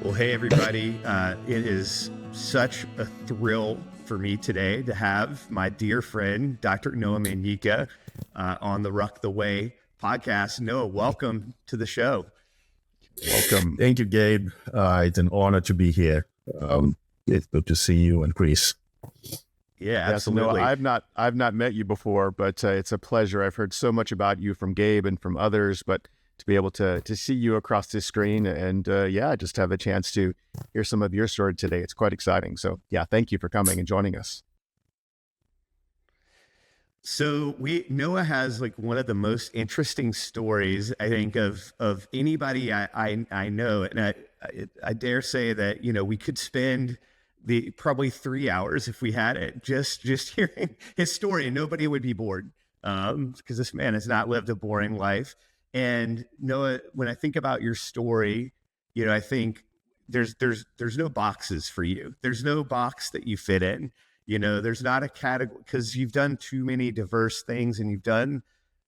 Well, hey, everybody. It is such a thrill for me today to have my dear friend, Dr. Noah Manyika, on the Ruck the Way podcast. Noah, welcome to the show. Welcome. Thank you, Gabe. It's an honor to be here. It's good to see you and Chris. Yeah, absolutely. Yes, no, I've not met you before, but it's a pleasure. I've heard so much about you from Gabe and from others, but to be able to see you across this screen and just have a chance to hear some of your story today. It's quite exciting. So yeah, thank you for coming and joining us. So Noah has like one of the most interesting stories, I think, of anybody I know. And I dare say that, we could spend probably 3 hours if we had it, just hearing his story, and nobody would be bored, because this man has not lived a boring life. And Noah, when I think about your story, I think there's no boxes for you. There's no box that you fit in. There's not a category, because you've done too many diverse things and you've done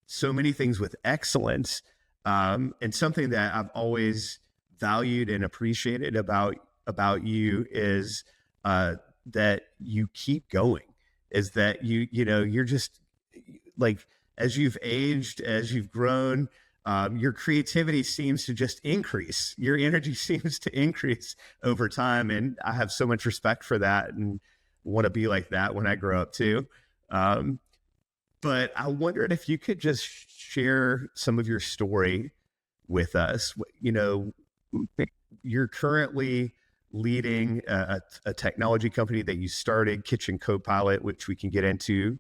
so many things with excellence. And something that I've always valued and appreciated about you is that you keep going, is that you're just like, as you've aged, as you've grown, your creativity seems to just increase. Your energy seems to increase over time. And I have so much respect for that and want to be like that when I grow up too. But I wondered if you could just share some of your story with us. You're currently leading a technology company that you started, Kitchen Copilot, which we can get into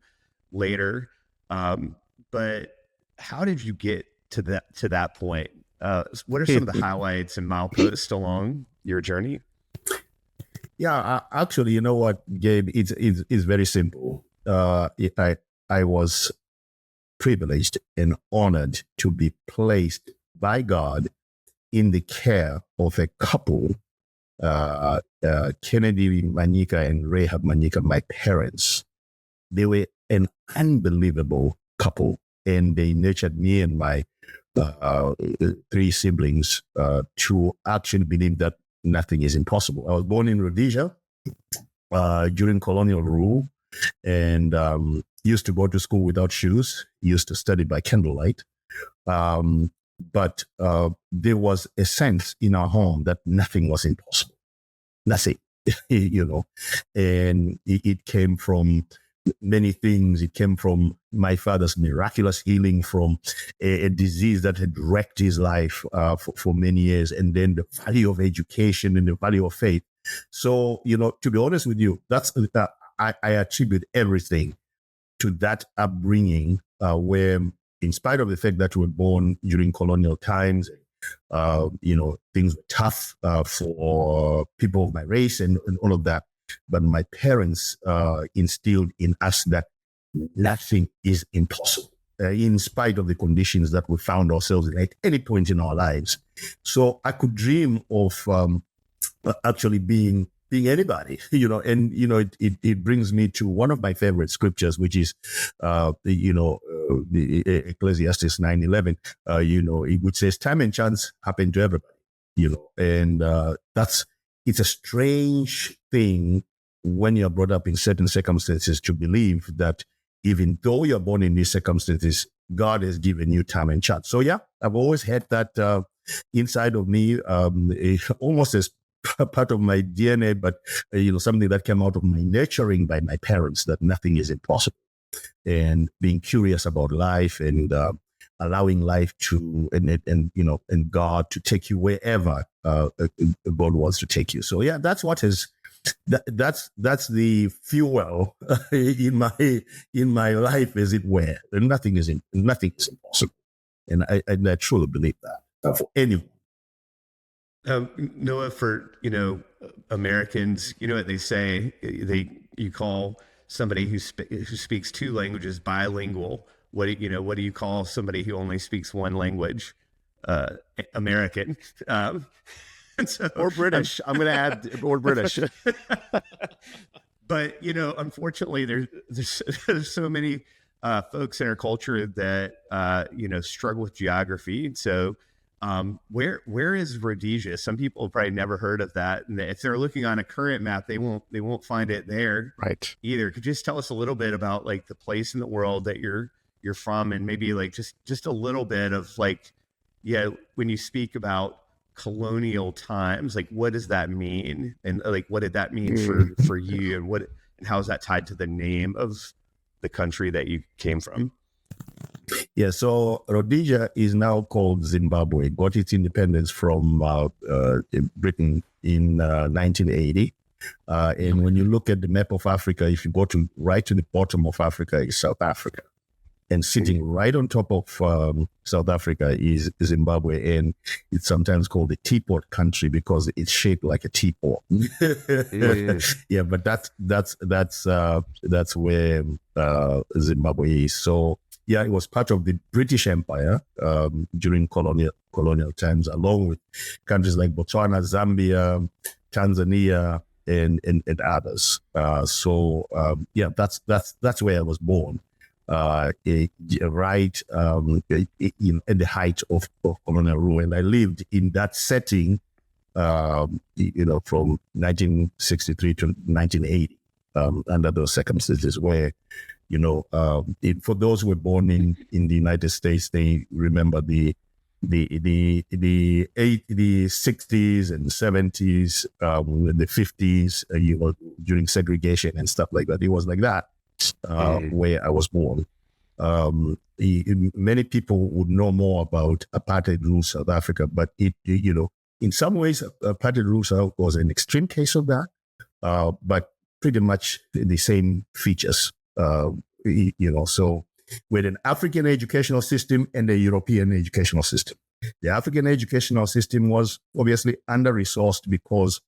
later. But how did you get to that point? What are some of the highlights and mileposts along your journey? Yeah, actually, you know what, Gabe? It's very simple. I was privileged and honored to be placed by God in the care of a couple, Kennedy Manyika and Rahab Manyika, my parents. They were an unbelievable couple, and they nurtured me and my three siblings to actually believe that nothing is impossible. I was born in Rhodesia during colonial rule, and used to go to school without shoes, used to study by candlelight. But there was a sense in our home that nothing was impossible. Nothing, and it came from many things. It came from my father's miraculous healing from a disease that had wrecked his life for many years, and then the value of education and the value of faith. So, to be honest with you, that's I attribute everything to that upbringing, where, in spite of the fact that we were born during colonial times, things were tough for people of my race and all of that. But my parents instilled in us that nothing is impossible, in spite of the conditions that we found ourselves in at any point in our lives. So I could dream of actually being anybody, it brings me to one of my favorite scriptures, which is, the Ecclesiastes 9:11, which says time and chance happen to everybody, and it's a strange thing when you're brought up in certain circumstances to believe that even though you're born in these circumstances, God has given you time and chance. So yeah, I've always had that inside of me, almost as part of my DNA, but something that came out of my nurturing by my parents, that nothing is impossible, and being curious about life and allowing life to and God to take you wherever God wants to take you. So yeah, that's what is that's the fuel in my life, as it were. And nothing is impossible, and I truly believe that for anyone. Noah, for Americans, what they say, you call somebody who speaks two languages bilingual. What do you call somebody who only speaks one language? American. So, or British. I'm going to add, or British. But unfortunately, there's so many folks in our culture that struggle with geography. So Where is Rhodesia? Some people have probably never heard of that. And if they're looking on a current map, they won't find it there Right. either. Could you just tell us a little bit about like the place in the world that you're from, and maybe like just a little bit of like, yeah, when you speak about colonial times, like what does that mean? And like what did that mean for you, and how is that tied to the name of the country that you came from? Yeah, so Rhodesia is now called Zimbabwe. It got its independence from Britain in 1980. And when you look at the map of Africa, if you go right to the bottom of Africa is South Africa. And sitting right on top of South Africa is Zimbabwe, and it's sometimes called the teapot country because it's shaped like a teapot. Yeah, but that's where Zimbabwe is. So yeah, it was part of the British Empire during colonial times, along with countries like Botswana, Zambia, Tanzania, and others. Yeah, that's where I was born. Right in the height of colonial rule, and I lived in that setting, from 1963 to 1980, under those circumstances where, for those who were born in the United States, they remember the 60s and 70s, the 50s, during segregation and stuff like that. It was like that. Where I was born. Many people would know more about apartheid rule South Africa, but in some ways, apartheid rule South Africa was an extreme case of that, but pretty much the same features. So with an African educational system and a European educational system. The African educational system was obviously under-resourced because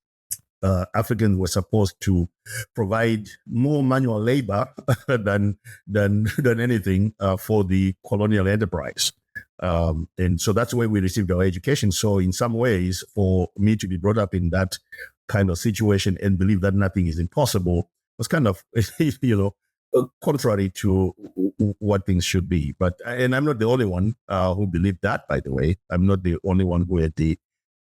Africans were supposed to provide more manual labor than anything for the colonial enterprise. And so that's where we received our education. So in some ways, for me to be brought up in that kind of situation and believe that nothing is impossible was kind of, contrary to what things should be. And I'm not the only one who believed that, by the way. I'm not the only one who had the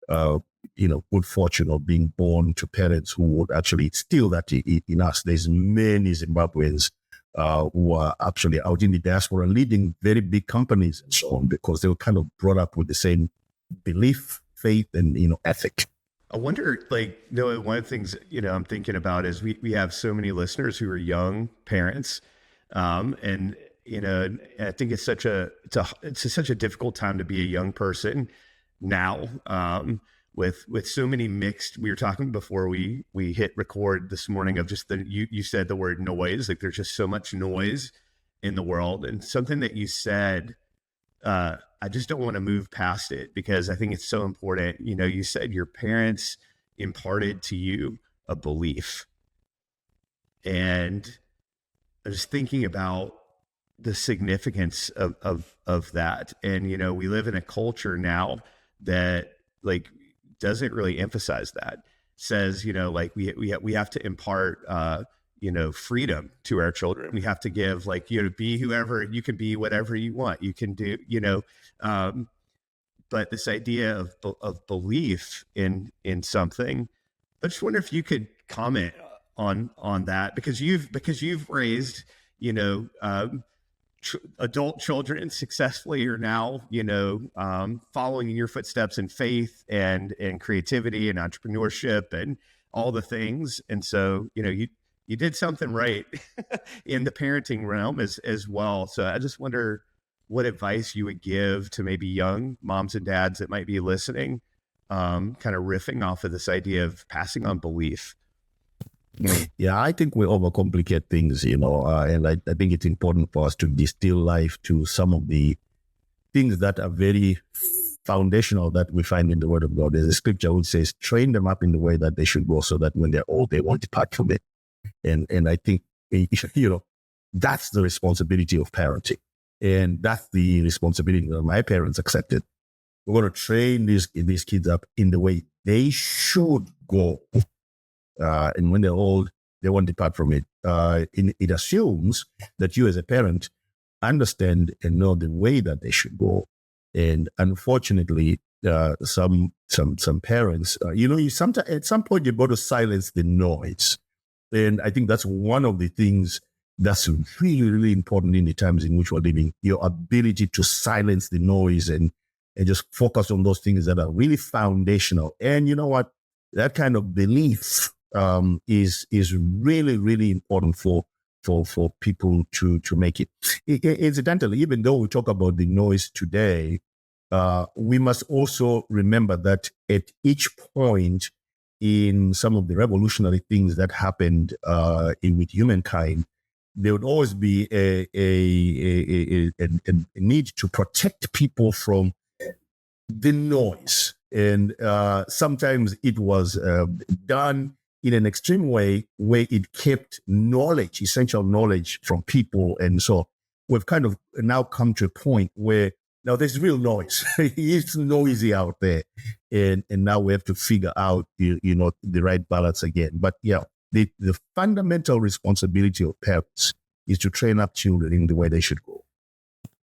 good fortune of being born to parents who would actually instill that in us. There's many Zimbabweans who are actually out in the diaspora leading very big companies and so on, because they were kind of brought up with the same belief, faith, and ethic. I wonder, Noah, one of the things I'm thinking about is we have so many listeners who are young parents, and I think it's such a difficult time to be a young person now. With so many mixed, we were talking before we hit record this morning of just you said the word noise, like there's just so much noise in the world, and something that you said, I just don't want to move past it because I think it's so important. You said your parents imparted to you a belief, and I was thinking about the significance of that. And, we live in a culture now that doesn't really emphasize that. Says, we have to impart, freedom to our children. We have to give be whoever you can be, whatever you want, you can do, but this idea of belief in something, I just wonder if you could comment on that, because you've raised, adult children successfully. You're now, following in your footsteps in faith and creativity and entrepreneurship and all the things. And so, you did something right in the parenting realm as well. So I just wonder what advice you would give to maybe young moms and dads that might be listening, kind of riffing off of this idea of passing on belief. Yeah, I think we overcomplicate things, and I think it's important for us to distill life to some of the things that are very foundational that we find in the Word of God. There's a scripture which says, train them up in the way that they should go so that when they're old, they won't depart from it. And I think, that's the responsibility of parenting. And that's the responsibility that my parents accepted. We're going to train these kids up in the way they should go. And when they're old, they won't depart from it. It assumes that you as a parent understand and know the way that they should go. And unfortunately, some parents, you sometimes at some point you've got to silence the noise, and I think that's one of the things that's really, really important in the times in which we're living. Your ability to silence the noise and just focus on those things that are really foundational. And you know what? That kind of belief is really, really important for people to make it. Incidentally, even though we talk about the noise today, we must also remember that at each point in some of the revolutionary things that happened with humankind, there would always be a need to protect people from the noise. And sometimes it was done in an extreme way where it kept knowledge, essential knowledge from people. And so we've kind of now come to a point where now there's real noise. It's noisy out there. And now we have to figure out, the right balance again. But yeah, the fundamental responsibility of parents is to train up children in the way they should go.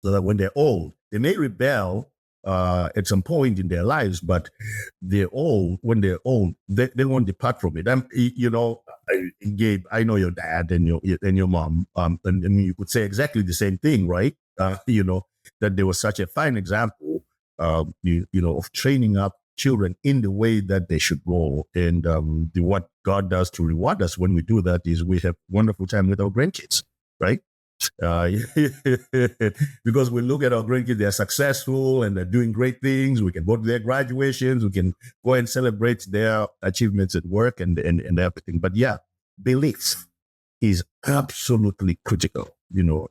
So that when they're old, they may rebel at some point in their lives, but when they're old, they won't depart from it. Gabe, I know your dad and your mom, and you could say exactly the same thing, right? That there was such a fine example, of training up children in the way that they should go. And what God does to reward us when we do that is we have wonderful time with our grandkids, right? Because we look at our grandkids, they're successful and they're doing great things. We can go to their graduations, we can go and celebrate their achievements at work and everything. But yeah, belief is absolutely critical,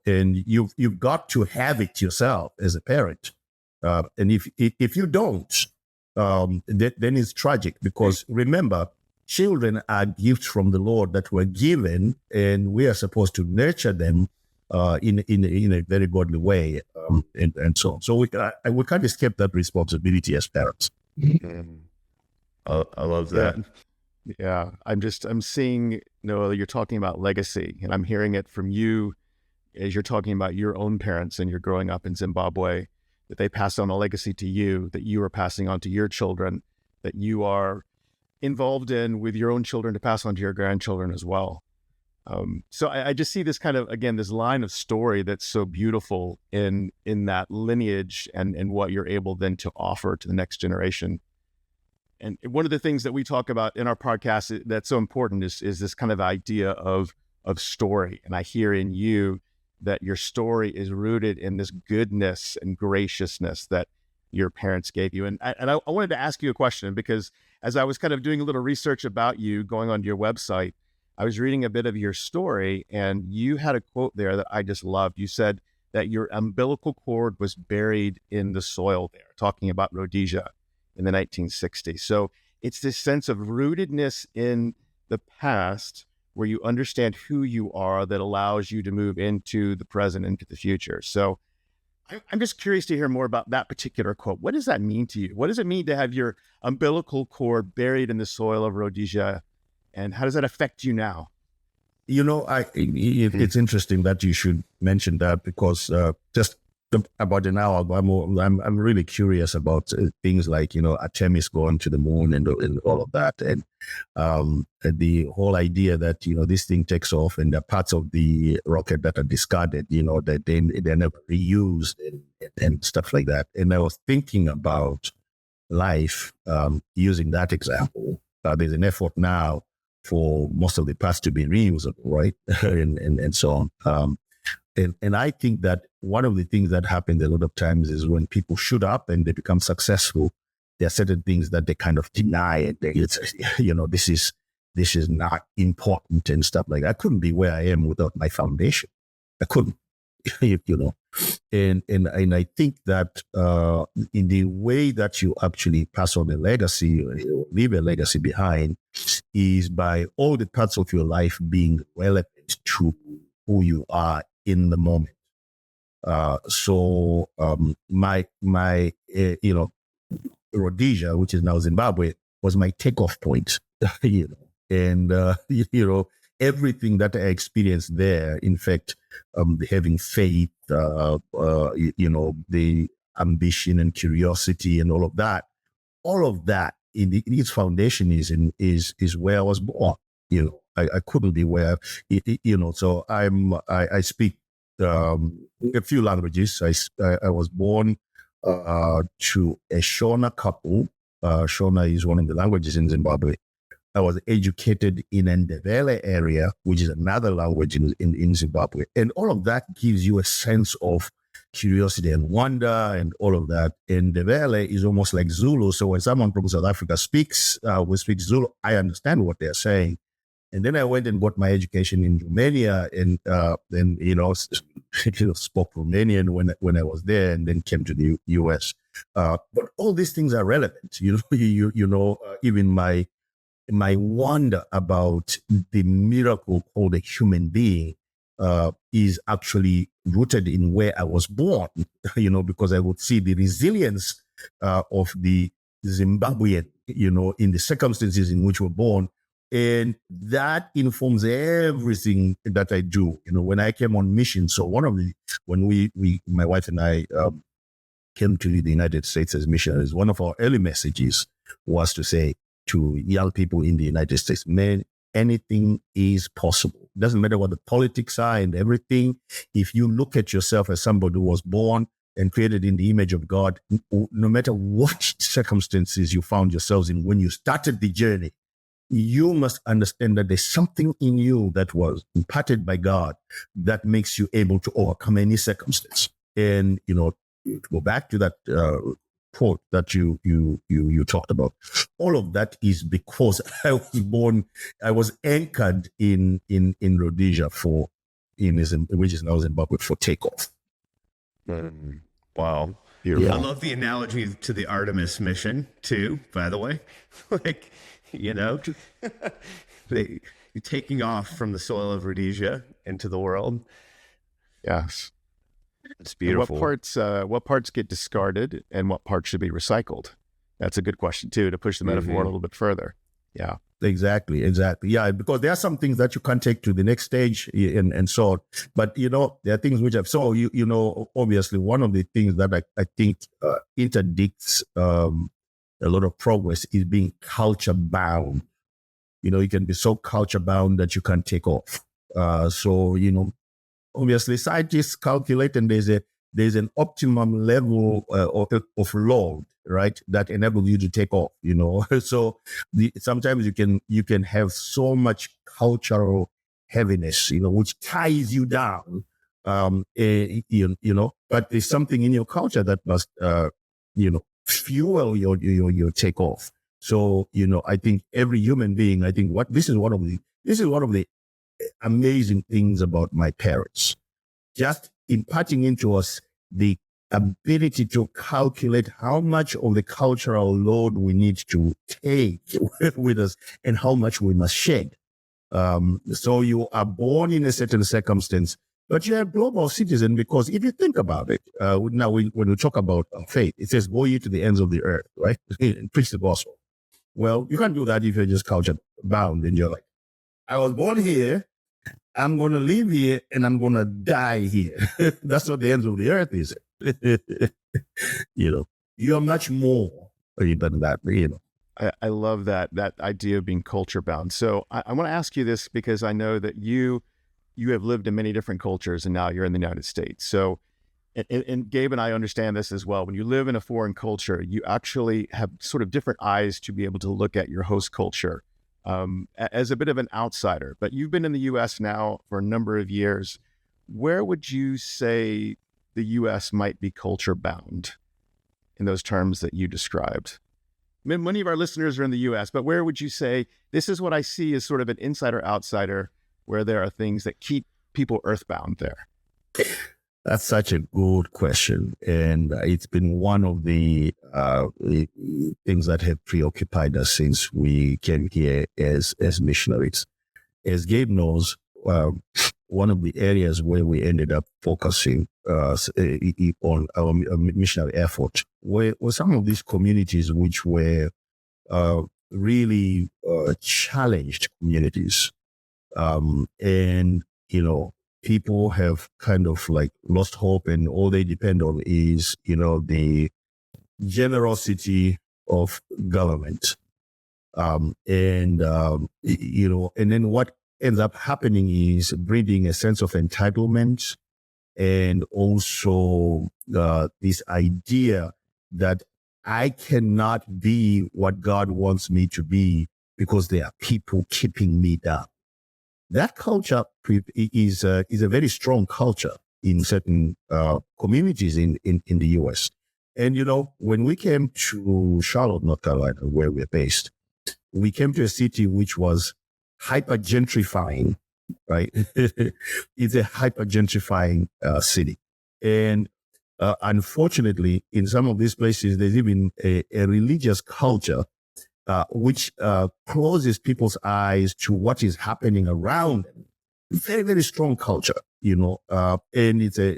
and you've got to have it yourself as a parent. And if you don't, then it's tragic, because remember, children are gifts from the Lord that were given, and we are supposed to nurture them in a very godly way, and so on. So we can't escape that responsibility as parents. I love that. Yeah, I'm seeing, Noah, you're talking about legacy, and I'm hearing it from you as you're talking about your own parents and you're growing up in Zimbabwe, that they passed on a legacy to you, that you are passing on to your children, that you are involved in with your own children to pass on to your grandchildren as well. So I just see this kind of, again, this line of story that's so beautiful in that lineage and what you're able then to offer to the next generation. And one of the things that we talk about in our podcast that's so important is this kind of idea of story. And I hear in you that your story is rooted in this goodness and graciousness that your parents gave you. And I wanted to ask you a question, because as I was kind of doing a little research about you, going onto your website, I was reading a bit of your story, and you had a quote there that I just loved. You said that your umbilical cord was buried in the soil there, talking about Rhodesia in the 1960s. So it's this sense of rootedness in the past where you understand who you are that allows you to move into the present, into the future. So I'm just curious to hear more about that particular quote. What does that mean to you? What does it mean to have your umbilical cord buried in the soil of Rhodesia? And how does that affect you now? It's interesting that you should mention that, because just about an hour ago, I'm really curious about things like, Artemis going to the moon and all of that. And the whole idea that, this thing takes off and the parts of the rocket that are discarded, that they're never reused and stuff like that. And I was thinking about life using that example. There's an effort now for most of the parts to be reusable, right? and so on. And I think that one of the things that happens a lot of times is when people shoot up and they become successful, there are certain things that they kind of deny, and this is not important and stuff like that. I couldn't be where I am without my foundation. I couldn't, And I think that in the way that you actually pass on a legacy, or leave a legacy behind, is by all the parts of your life being relevant to who you are in the moment. So my Rhodesia, which is now Zimbabwe, was my takeoff point, and everything that I experienced there, in fact, having faith, the ambition and curiosity and all of that, all of that in its foundation is where I was born. I couldn't be where, so I speak a few languages. I was born to a Shona couple. Shona is one of the languages in Zimbabwe. I was educated in Ndebele area, which is another language in Zimbabwe. And all of that gives you a sense of curiosity and wonder and all of that. And Ndebele is almost like Zulu. So when someone from South Africa speaks, we speak Zulu, I understand what they're saying. And then I went and got my education in Romania, and then spoke Romanian when I was there, and then came to the U.S. But all these things are relevant. Even my wonder about the miracle called a human being is actually rooted in where I was born. Because I would see the resilience of the Zimbabwean, in the circumstances in which we're born. And that informs everything that I do. When I came on mission, so when my wife and I came to the United States as missionaries, one of our early messages was to say to young people in the United States, man, anything is possible. It doesn't matter what the politics are and everything. If you look at yourself as somebody who was born and created in the image of God, no matter what circumstances you found yourselves in when you started the journey, you must understand that there's something in you that was imparted by God that makes you able to overcome any circumstance. And, to go back to that quote that you talked about, all of that is because I was anchored in Rhodesia which is now Zimbabwe, for takeoff. Wow. Beautiful. I love the analogy to the Artemis mission too, by the way. You're taking off from the soil of Rhodesia into the world. Yes. It's beautiful. And what parts get discarded and what parts should be recycled? That's a good question too, to push the metaphor a little bit further. Yeah. Exactly. Yeah, because there are some things that you can't take to the next stage and so on. But, there are things which obviously one of the things that I think interdicts a lot of progress is being culture bound. You can be so culture bound that you can't take off. Obviously scientists calculate, and there's an optimum level of load, right, that enables you to take off. So sometimes you can have so much cultural heaviness, which ties you down. But there's something in your culture that must, fuel your takeoff. So, I think every human being, this is one of the amazing things about my parents, just imparting into us the ability to calculate how much of the cultural load we need to take with us and how much we must shed. So you are born in a certain circumstance, but you're a global citizen, because if you think about it, now when we talk about faith, it says, go ye to the ends of the earth, right? And preach the gospel. Well, you can't do that if you're just culture bound and you're like, I was born here, I'm going to live here, and I'm going to die here. That's what the ends of the earth is. You're much more than that, I love that idea of being culture bound. So I want to ask you this, because I know that you have lived in many different cultures, and now you're in the United States. So, and Gabe and I understand this as well. When you live in a foreign culture, you actually have sort of different eyes to be able to look at your host culture as a bit of an outsider. But you've been in the U.S. now for a number of years. Where would you say the U.S. might be culture bound in those terms that you described? I mean, many of our listeners are in the U.S., but where would you say, this is what I see as sort of an insider-outsider, where there are things that keep people earthbound there? That's such a good question. And it's been one of the things that have preoccupied us since we came here as missionaries. As Gabe knows, one of the areas where we ended up focusing on our missionary effort were some of these communities which were really challenged communities. And, people have kind of like lost hope, and all they depend on is, the generosity of government. And then what ends up happening is breeding a sense of entitlement, and also this idea that I cannot be what God wants me to be because there are people keeping me down. That culture is a very strong culture in certain communities in the U.S. And, when we came to Charlotte, North Carolina, where we're based, we came to a city which was hyper gentrifying, right? It's a hyper gentrifying city. And unfortunately, in some of these places, there's even a religious culture which closes people's eyes to what is happening around them. Very, very strong culture, and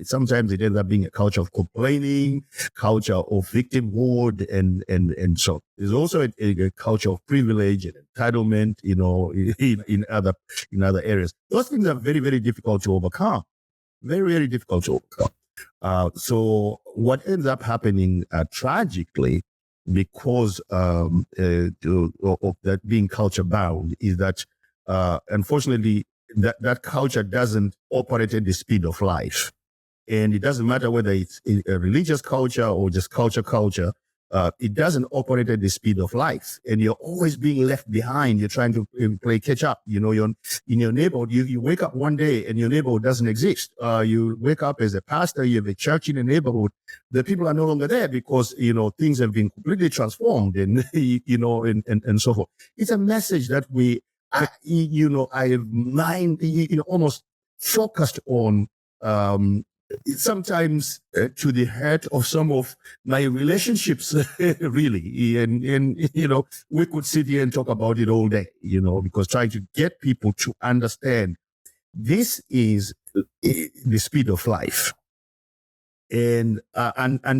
sometimes it ends up being a culture of complaining, culture of victimhood, and so there's also a culture of privilege and entitlement, in other areas. Those things are very, very difficult to overcome. Very, very difficult to overcome. So what ends up happening tragically, because of that being culture bound, is that unfortunately that culture doesn't operate at the speed of life. And it doesn't matter whether it's a religious culture or just culture. It doesn't operate at the speed of life, and you're always being left behind. You're trying to play catch up. You're in your neighborhood. You wake up one day and your neighborhood doesn't exist. You wake up as a pastor. You have a church in the neighborhood. The people are no longer there because things have been completely transformed, and and so forth. It's a message that I have almost focused on. Sometimes to the hurt of some of my relationships, really. And we could sit here and talk about it all day, because trying to get people to understand this is the speed of life. And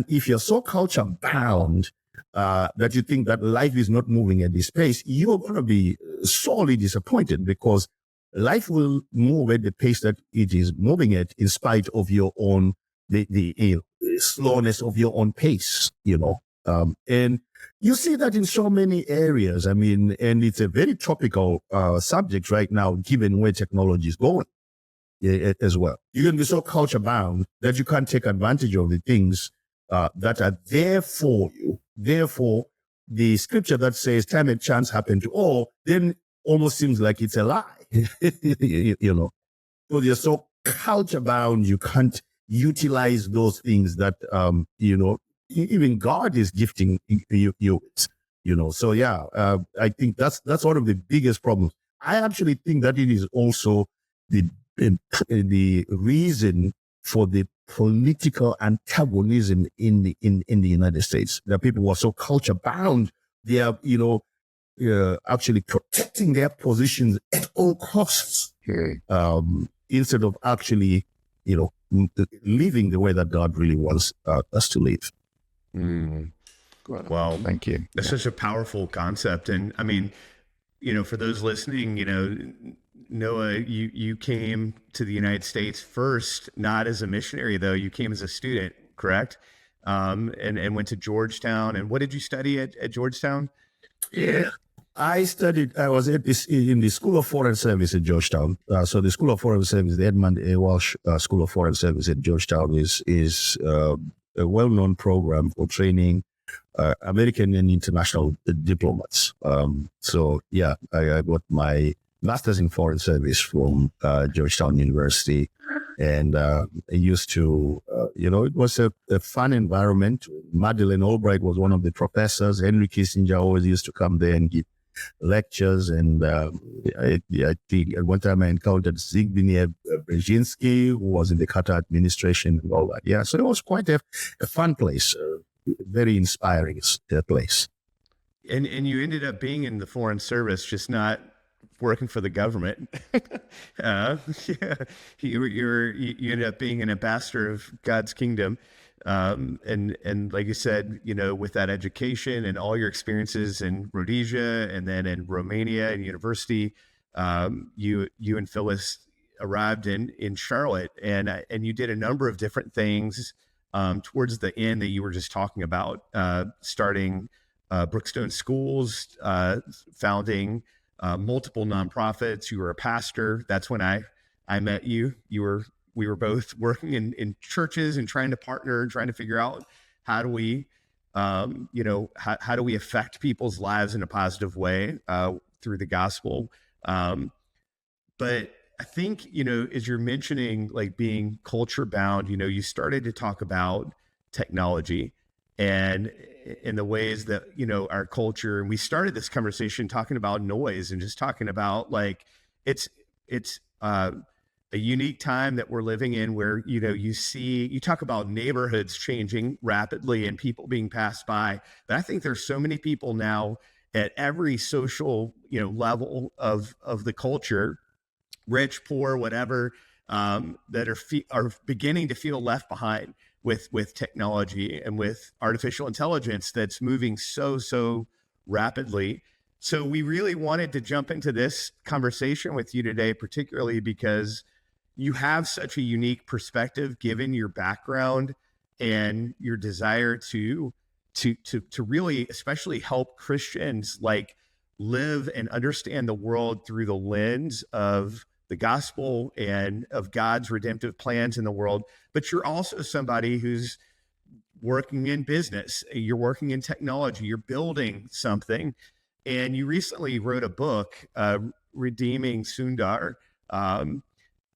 if you're so culture bound that you think that life is not moving at this pace, you're going to be sorely disappointed, because life will move at the pace that it is moving at, in spite of your own the slowness of your own pace. And you see that in so many areas. I mean, and it's a very topical subject right now, given where technology is going as well. You can be so culture bound that you can't take advantage of the things that are there for you. Therefore, the scripture that says time and chance happen to all then almost seems like it's a lie. So you're so culture bound, you can't utilize those things that even God is gifting you. So yeah, I think that's one of the biggest problems. I actually think that it is also the reason for the political antagonism in the United States. That people who are so culture bound, they are actually protecting their positions at all costs, instead of actually living the way that God really wants us to live. Well, thank you. That's such a powerful concept. And I mean, for those listening, Noah, you came to the United States first, not as a missionary, though. You came as a student, correct? And went to Georgetown. And what did you study at Georgetown? Yeah, I was in the School of Foreign Service at Georgetown. So the School of Foreign Service, the Edmund A. Walsh School of Foreign Service at Georgetown is a well-known program for training American and international diplomats. So yeah, I got my master's in foreign service from Georgetown University. And I used to, it was a fun environment. Madeleine Albright was one of the professors. Henry Kissinger always used to come there and give lectures. And I think at one time I encountered Zbigniew Brzezinski, who was in the Carter administration and all that. Yeah, so it was quite a fun place, very inspiring place. And you ended up being in the foreign service, just not working for the government. Yeah, you ended up being an ambassador of God's kingdom, and like you said, with that education and all your experiences in Rhodesia and then in Romania and university, you and Phyllis arrived in Charlotte, and you did a number of different things towards the end that you were just talking about, starting Brookstone Schools, founding multiple nonprofits. You were a pastor. That's when I met you. We were both working in churches and trying to partner and trying to figure out how do we, how do we affect people's lives in a positive way through the gospel. But I think, as you're mentioning, like being culture bound, you started to talk about technology and in the ways that, our culture, and we started this conversation talking about noise and just talking about like, it's a unique time that we're living in where, you talk about neighborhoods changing rapidly and people being passed by. But I think there's so many people now at every social, level of the culture, rich, poor, whatever, that are beginning to feel left behind with technology and with artificial intelligence that's moving so rapidly. So we really wanted to jump into this conversation with you today, particularly because you have such a unique perspective given your background and your desire to really especially help Christians like live and understand the world through the lens of the gospel and of God's redemptive plans in the world. But you're also somebody who's working in business, you're working in technology, you're building something. And you recently wrote a book, Redeeming Sundar,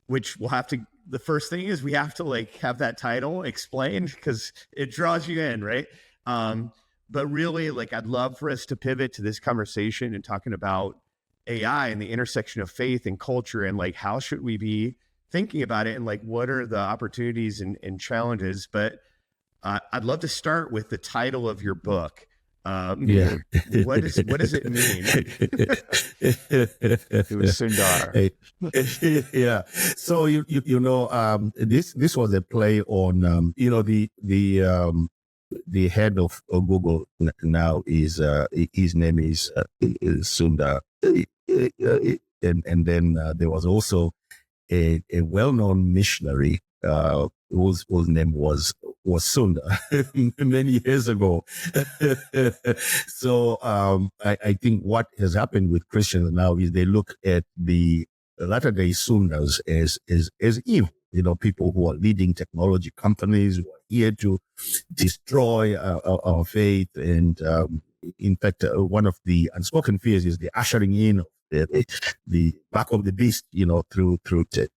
which we'll have to, the first thing is we have to like have that title explained because it draws you in, right? But really, like, I'd love for us to pivot to this conversation and talking about AI and the intersection of faith and culture and like, how should we be thinking about it? And like, what are the opportunities and challenges? But I'd love to start with the title of your book. Yeah. What does it mean? It was Sundar. Yeah. So this was a play on the head of Google now is his name is Sundar, and then there was also a well-known missionary whose name was Sundar many years ago. So I think what has happened with Christians now is they look at the Latter-day Sundars as evil. People who are leading technology companies, who are here to destroy our faith. And in fact, one of the unspoken fears is the ushering in of the back of the beast, through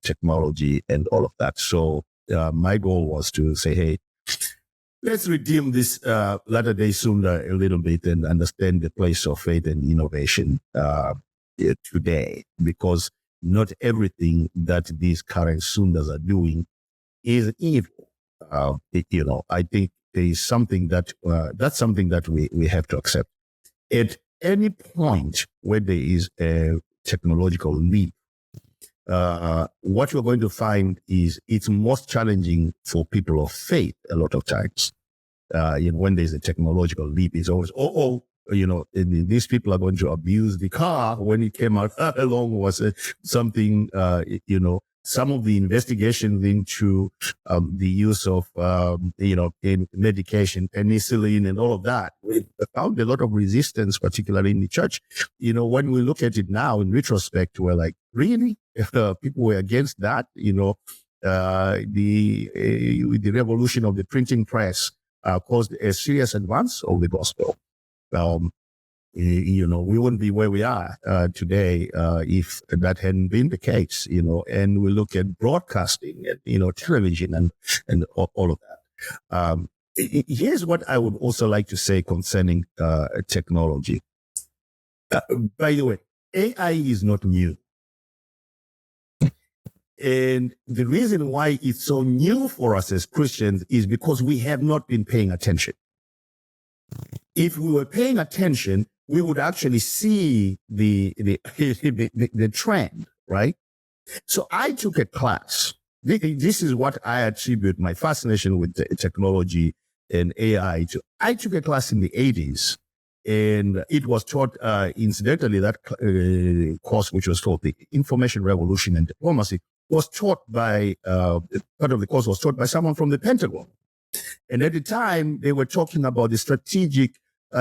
technology and all of that. So my goal was to say, hey, let's redeem this Latter-day Sundar a little bit and understand the place of faith and innovation today, because not everything that these current Sundars are doing is evil. I think there is something that's something that we have to accept. At any point where there is a technological leap, what you're going to find is it's most challenging for people of faith a lot of times. When there's a technological leap, it's always, these people are going to abuse the car. When it came out along was something, some of the investigations into the use of, in medication, penicillin and all of that, we found a lot of resistance, particularly in the church. When we look at it now in retrospect, we're like, really? People were against that, the revolution of the printing press caused a serious advance of the gospel. We wouldn't be where we are today if that hadn't been the case, and we look at broadcasting and, television and all of that. Here's what I would also like to say concerning technology. By the way, AI is not new. And the reason why it's so new for us as Christians is because we have not been paying attention. If we were paying attention, we would actually see the trend, right? So I took a class. This is what I attribute my fascination with technology and AI to. I took a class in the 80s, and it was taught, incidentally, that course, which was called the Information Revolution and Diplomacy, was taught by, part of the course was taught by someone from the Pentagon. And at the time, they were talking about the strategic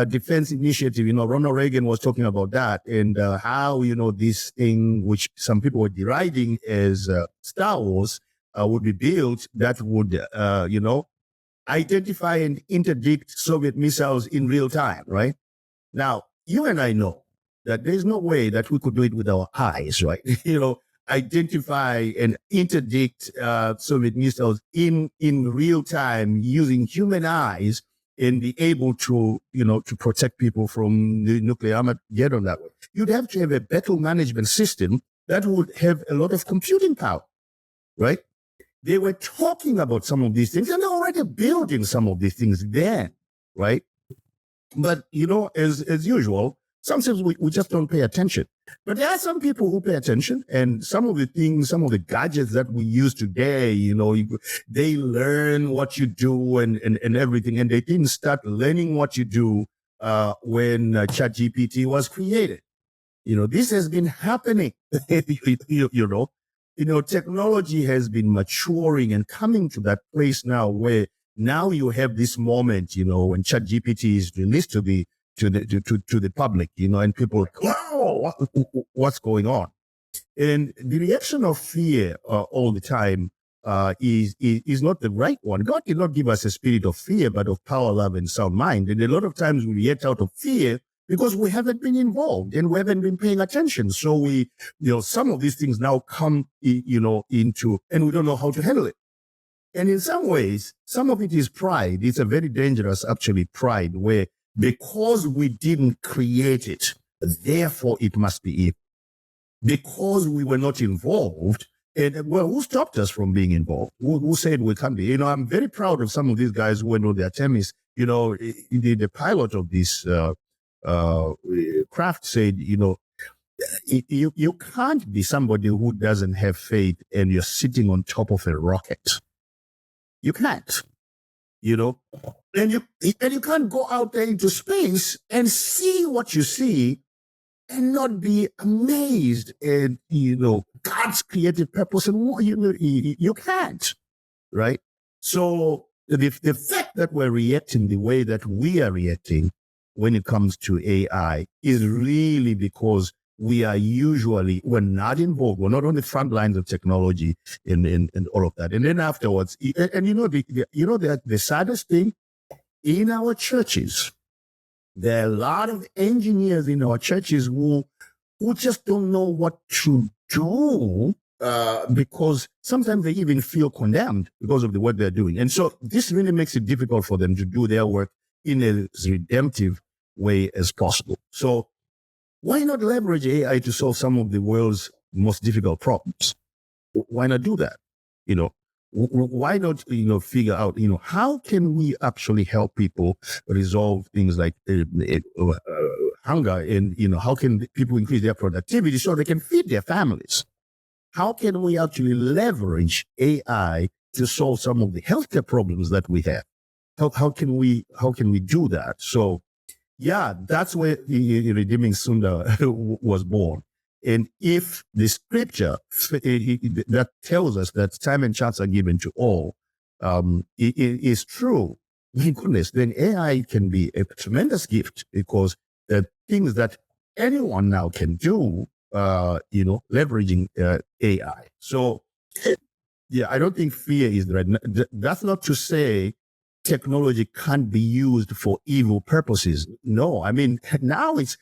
defense initiative. Ronald Reagan was talking about that, and how this thing which some people were deriding as Star Wars would be built that would identify and interdict Soviet missiles in real time. Right now, you and I know that there's no way that we could do it with our eyes, right? Identify and interdict Soviet missiles in real time using human eyes and be able to, to protect people from the nuclear Armageddon that way. You'd have to have a battle management system that would have a lot of computing power, right? They were talking about some of these things and they're already building some of these things then, right? But, as usual, sometimes we just don't pay attention. But there are some people who pay attention, and some of the gadgets that we use today, they learn what you do and everything, and they didn't start learning what you do when ChatGPT was created. This has been happening. Technology has been maturing and coming to that place now where now you have this moment, when ChatGPT is released to the public, and people, wow, what's going on? And the reaction of fear all the time is not the right one. God did not give us a spirit of fear, but of power, love, and sound mind. And a lot of times we react out of fear because we haven't been involved and we haven't been paying attention. So we, some of these things now come, into, and we don't know how to handle it. And in some ways, some of it is pride. It's a very dangerous, actually, pride, where because we didn't create it, therefore it must be evil. Because we were not involved, and who stopped us from being involved? Who said we can't be? I'm very proud of some of these guys who went on the Artemis. The pilot of this craft said, you can't be somebody who doesn't have faith and you're sitting on top of a rocket. You can't. And you can't go out there into space and see what you see and not be amazed at, God's creative purpose. And you can't, right? So the fact that we're reacting the way that we are reacting when it comes to AI is really because we're not involved. We're not on the front lines of technology and all of that. And then afterwards, the saddest thing in our churches, there are a lot of engineers in our churches who just don't know what to do because sometimes they even feel condemned because of the work they're doing. And so this really makes it difficult for them to do their work in a redemptive way as possible. So why not leverage AI to solve some of the world's most difficult problems? Why not do that? Why not, figure out, how can we actually help people resolve things like hunger and, how can people increase their productivity so they can feed their families? How can we actually leverage AI to solve some of the healthcare problems that we have? How can we do that? So, yeah, that's where the Redeeming Sundar was born. And if the scripture that tells us that time and chance are given to all is true, my goodness, then AI can be a tremendous gift because the things that anyone now can do, leveraging AI. So, yeah, I don't think fear is the right. That's not to say technology can't be used for evil purposes. No, I mean, now it's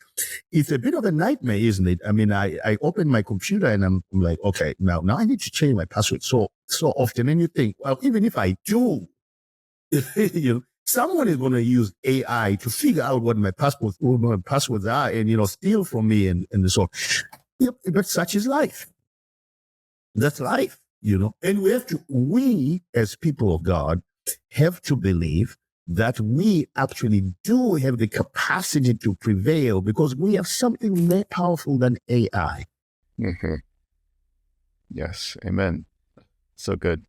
a bit of a nightmare, isn't it? I mean, I open my computer and I'm like, okay, now I need to change my password so often. And you think, well, even if I do, someone is going to use AI to figure out what my passwords are and, steal from me and so on. But such is life. That's life, and we as people of God have to believe that we actually do have the capacity to prevail because we have something more powerful than AI. Mm-hmm. Yes. Amen. So good.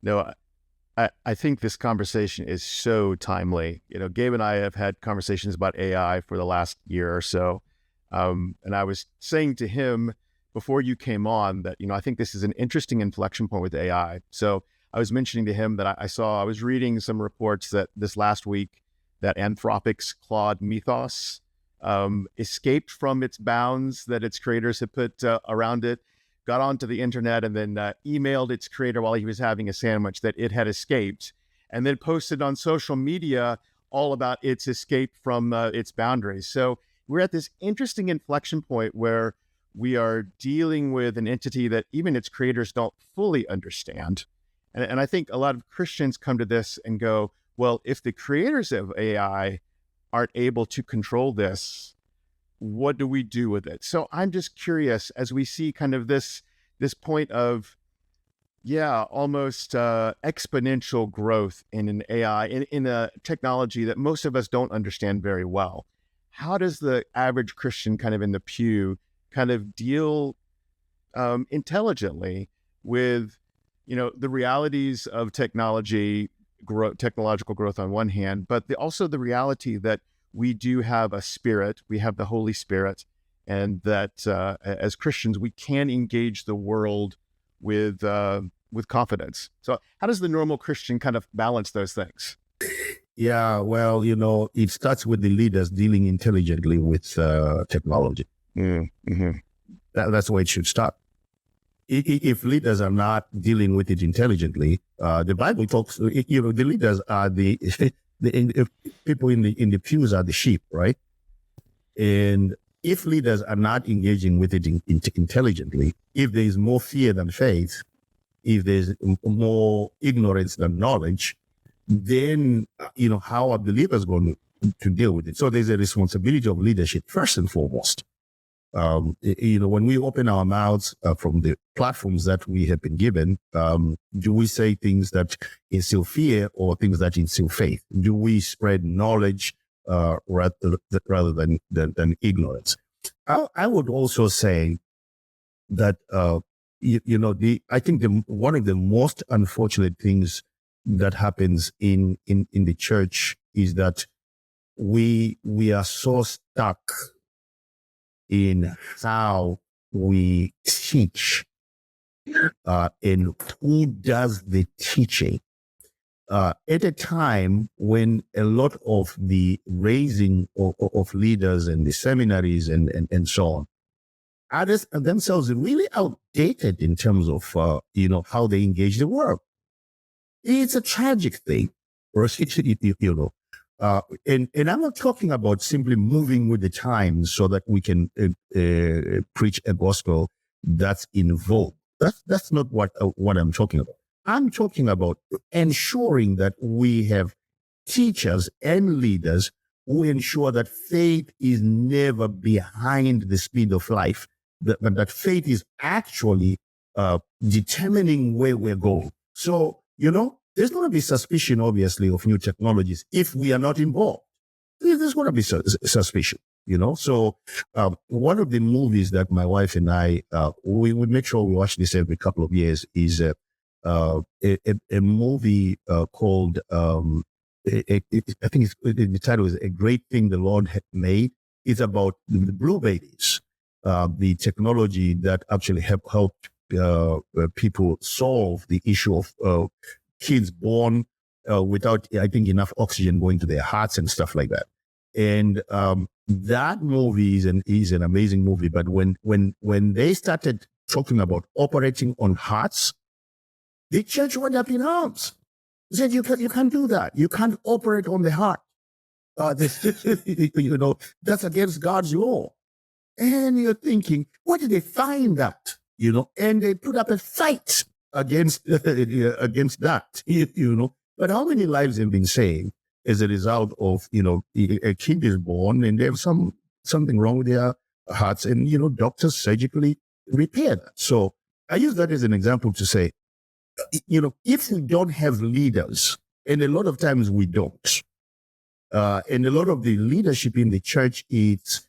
No, I think this conversation is so timely. Gabe and I have had conversations about AI for the last year or so. And I was saying to him before you came on that, I think this is an interesting inflection point with AI. So I was mentioning to him that I was reading some reports that this last week, that Anthropic's Claude mythos escaped from its bounds that its creators had put around it, got onto the internet, and then emailed its creator while he was having a sandwich that it had escaped, and then posted on social media all about its escape from its boundaries. So we're at this interesting inflection point where we are dealing with an entity that even its creators don't fully understand. And I think a lot of Christians come to this and go, well, if the creators of AI aren't able to control this, what do we do with it? So I'm just curious, as we see kind of this point of, almost exponential growth in an AI, in a technology that most of us don't understand very well. How does the average Christian kind of in the pew kind of deal intelligently with, the realities of technological growth on one hand, but also the reality that we do have a spirit, we have the Holy Spirit, and that as Christians, we can engage the world with confidence. So how does the normal Christian kind of balance those things? Yeah, well, it starts with the leaders dealing intelligently with technology. Mm-hmm. That's where it should start. If leaders are not dealing with it intelligently, the Bible talks, the leaders are the people in the pews are the sheep, right? And if leaders are not engaging with it intelligently, if there is more fear than faith, if there's more ignorance than knowledge, then, how are believers going to deal with it? So there's a responsibility of leadership first and foremost. When we open our mouths from the platforms that we have been given, do we say things that instill fear or things that instill faith? Do we spread knowledge rather than ignorance? I would also say that I think one of the most unfortunate things that happens in the church is that we are so stuck in how we teach and who does the teaching at a time when a lot of the raising of leaders and the seminaries and so on are themselves really outdated in terms of how they engage the world. It's a tragic thing, and I'm not talking about simply moving with the times so that we can preach a gospel that's in vogue. That's not what I'm talking about. I'm talking about ensuring that we have teachers and leaders who ensure that faith is never behind the speed of life, that faith is actually determining where we're going. So, there's going to be suspicion, obviously, of new technologies if we are not involved. There's going to be suspicion, So one of the movies that my wife and I, we make sure we watch this every couple of years is a movie called, I think the title is A Great Thing the Lord Had Made. It's about the blue babies, the technology that actually helped people solve the issue of kids born without, I think, enough oxygen going to their hearts and stuff like that. And that movie is an amazing movie. But when they started talking about operating on hearts, the church went up in arms. They said, you can't do that. You can't operate on the heart. That's against God's law. And you're thinking, where did they find that? And they put up a fight against that, But how many lives have been saved as a result of, a kid is born and there's something wrong with their hearts and, doctors surgically repair that. So I use that as an example to say, if we don't have leaders, and a lot of times we don't, and a lot of the leadership in the church is,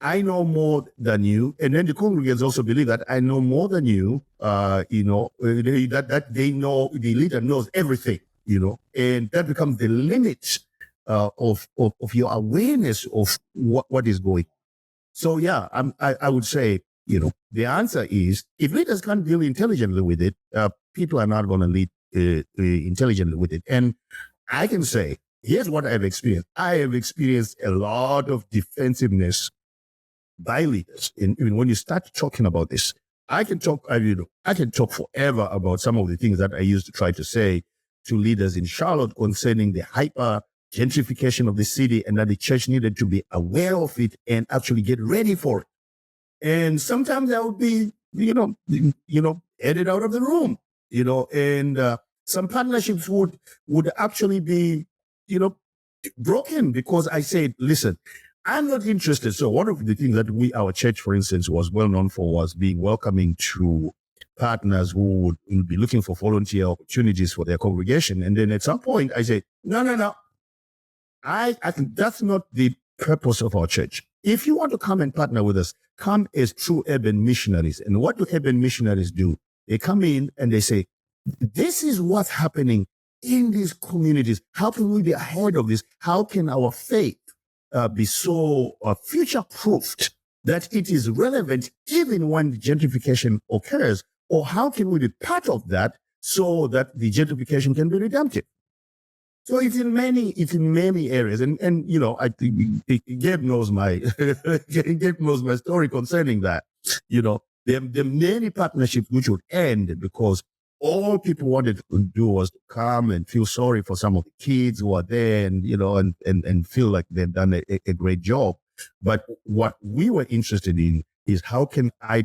I know more than you. And then the congregants also believe that I know more than you, that they know, the leader knows everything, and that becomes the limit of your awareness of what is going on. So, yeah, I would say, the answer is if leaders can't deal intelligently with it, people are not going to lead intelligently with it. And I can say, here's what I've experienced. I have experienced a lot of defensiveness by leaders. And when you start talking about this, I can talk forever about some of the things that I used to try to say to leaders in Charlotte concerning the hyper gentrification of the city, and that the church needed to be aware of it and actually get ready for it. And sometimes I would be, headed out of the room, and some partnerships would actually be, broken because I said, listen, I'm not interested. So one of the things that our church, for instance, was well known for was being welcoming to partners who would be looking for volunteer opportunities for their congregation. And then at some point I said, no. I think that's not the purpose of our church. If you want to come and partner with us, come as true urban missionaries. And what do urban missionaries do? They come in and they say, this is what's happening in these communities. How can we be ahead of this? How can our faith be so future-proofed that it is relevant even when gentrification occurs? Or how can we be part of that so that the gentrification can be redemptive? So it's in many areas, and I think Gabe knows my story concerning that. There are many partnerships which would end because all people wanted to do was to come and feel sorry for some of the kids who are there, and and feel like they've done a great job. But what we were interested in is how can I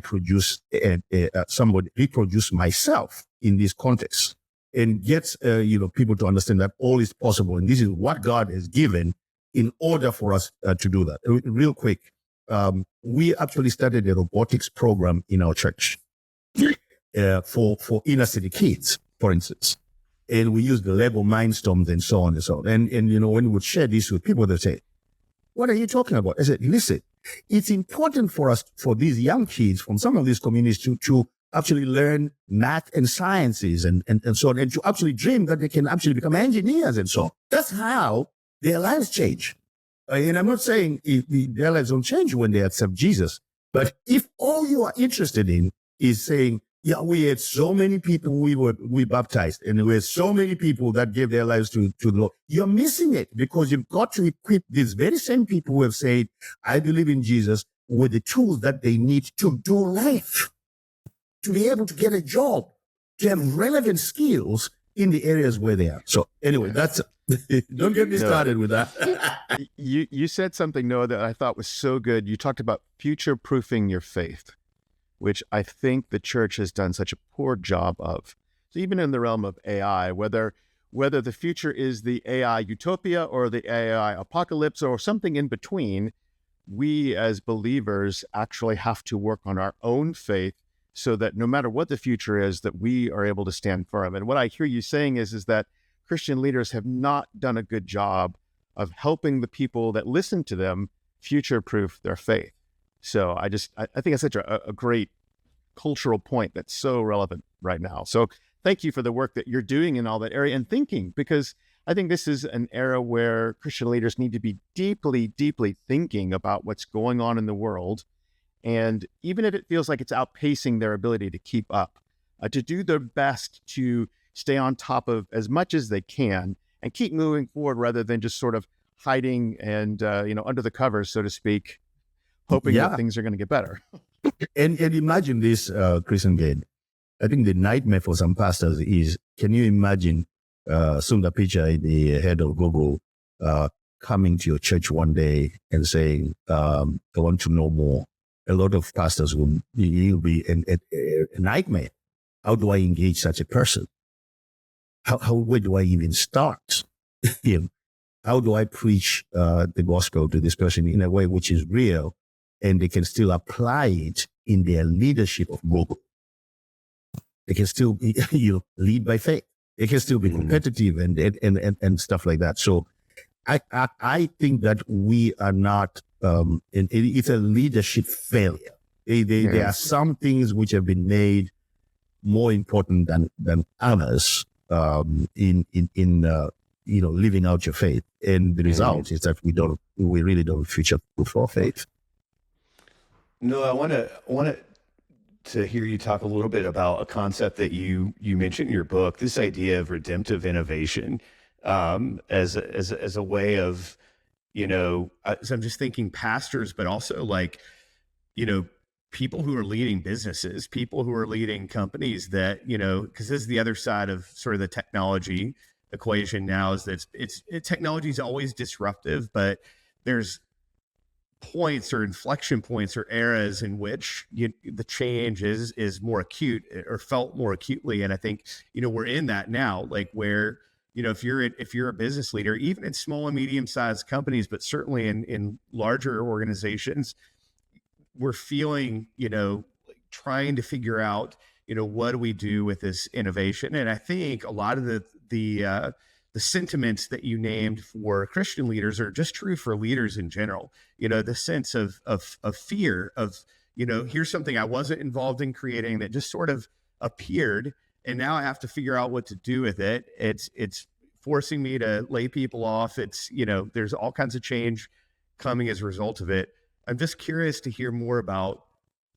reproduce myself in this context, and get people to understand that all is possible, and this is what God has given in order for us to do that. Real quick, we actually started a robotics program in our church for inner city kids, for instance, and we used the Lego Mindstorms and so on and so on. And when we would share this with people, they say, "What are you talking about?" I said, "Listen, it's important for us, for these young kids from some of these communities to actually learn math and sciences and so on, and to actually dream that they can actually become engineers and so on. That's how their lives change." And I'm not saying their lives don't change when they accept Jesus, but if all you are interested in is saying, yeah, we had so many people we baptized, and we had so many people that gave their lives to the Lord, you're missing it, because you've got to equip these very same people who have said, I believe in Jesus, with the tools that they need to do life, to be able to get a job, to have relevant skills in the areas where they are. So anyway, that's don't get me started with that. You said something, Noah, that I thought was so good. You talked about future-proofing your faith, which I think the church has done such a poor job of. So even in the realm of AI, whether the future is the AI utopia or the AI apocalypse or something in between, we as believers actually have to work on our own faith so that no matter what the future is, that we are able to stand firm. And what I hear you saying is that Christian leaders have not done a good job of helping the people that listen to them future-proof their faith. So I think it's such a great cultural point that's so relevant right now. So thank you for the work that you're doing in all that area and thinking, because I think this is an era where Christian leaders need to be deeply, deeply thinking about what's going on in the world. And even if it feels like it's outpacing their ability to keep up, to do their best to stay on top of as much as they can and keep moving forward rather than just sort of hiding and, under the covers, so to speak, hoping that things are going to get better. And imagine this, Chris and Gabe. I think the nightmare for some pastors is, can you imagine Sundar Pichai, the head of Google, coming to your church one day and saying, I want to know more? A lot of pastors will be a nightmare. How do I engage such a person? Where do I even start? How do I preach the gospel to this person in a way which is real, and they can still apply it in their leadership of Google? They can still be, lead by faith. They can still be competitive and stuff like that. So I think that we are not, it's a leadership failure. There are some things which have been made more important than others in living out your faith. And the result is that we really don't future-proof our faith. No, I want to hear you talk a little bit about a concept that you mentioned in your book, this idea of redemptive innovation. as a way of, so I'm just thinking pastors, but also like, people who are leading businesses, people who are leading companies that, because this is the other side of sort of the technology equation now, is that technology is always disruptive, but there's points or inflection points or eras in which the change is more acute or felt more acutely. And I think, we're in that now, like where, if you're a business leader, even in small and medium sized companies, but certainly in larger organizations, we're feeling, trying to figure out, what do we do with this innovation? And I think a lot of the sentiments that you named for Christian leaders are just true for leaders in general. The sense of fear of, here's something I wasn't involved in creating that just sort of appeared, and now I have to figure out what to do with it. It's forcing me to lay people off. It's, there's all kinds of change coming as a result of it. I'm just curious to hear more about,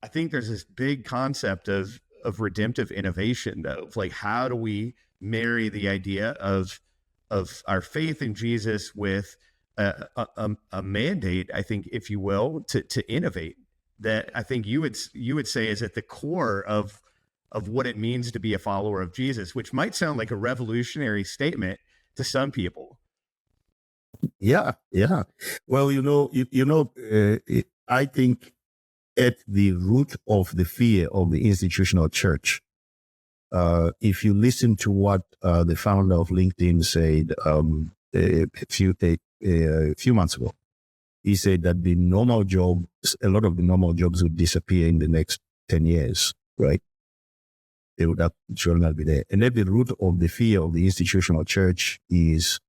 I think there's this big concept of redemptive innovation, though, like how do we marry the idea of our faith in Jesus with a mandate, I think, if you will, to innovate, that I think you would say is at the core of what it means to be a follower of Jesus, which might sound like a revolutionary statement to some people. Yeah. Well, I think at the root of the fear of the institutional church, if you listen to what the founder of LinkedIn said a few months ago, he said that a lot of the normal jobs would disappear in the next 10 years, right? They would actually not be there. And at the root of the fear of the institutional church is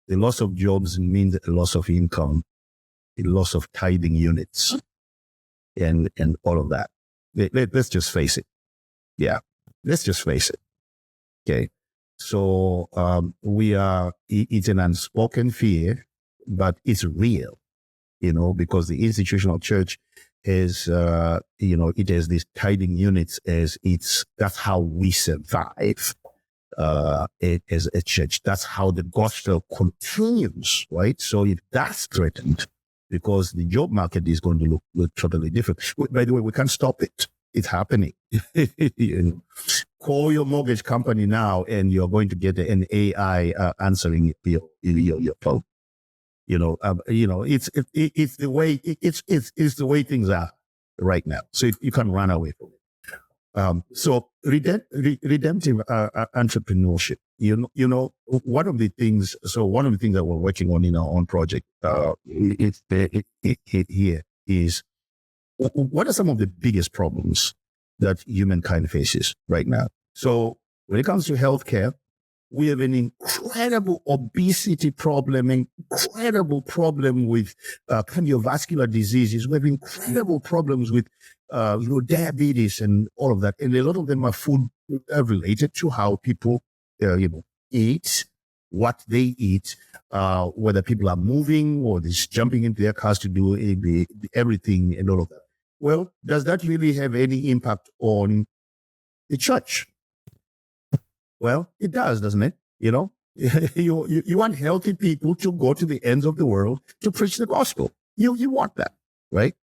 the loss of jobs means a loss of income, a loss of tithing units, and all of that. Let's just face it. Yeah, let's just face it. Okay. So it's an unspoken fear, but it's real, because the institutional church is, it has these tithing units that's how we survive as a church. That's how the gospel continues, right? So if that's threatened, because the job market is going to look totally different. By the way, we can't stop it. It's happening. Call your mortgage company now, and you're going to get an AI answering your phone. It's the way things are right now. So you can't run away from it. So redemptive entrepreneurship. One of the things that we're working on in our own project, here is, what are some of the biggest problems that humankind faces right now? So when it comes to healthcare, we have an incredible obesity problem, incredible problem with cardiovascular diseases. We have incredible problems with diabetes and all of that. And a lot of them are food related to how people, eat, what they eat, whether people are moving or just jumping into their cars to do everything and all of that. Well, does that really have any impact on the church? Well, it does, doesn't it? You want healthy people to go to the ends of the world to preach the gospel. You want that, right?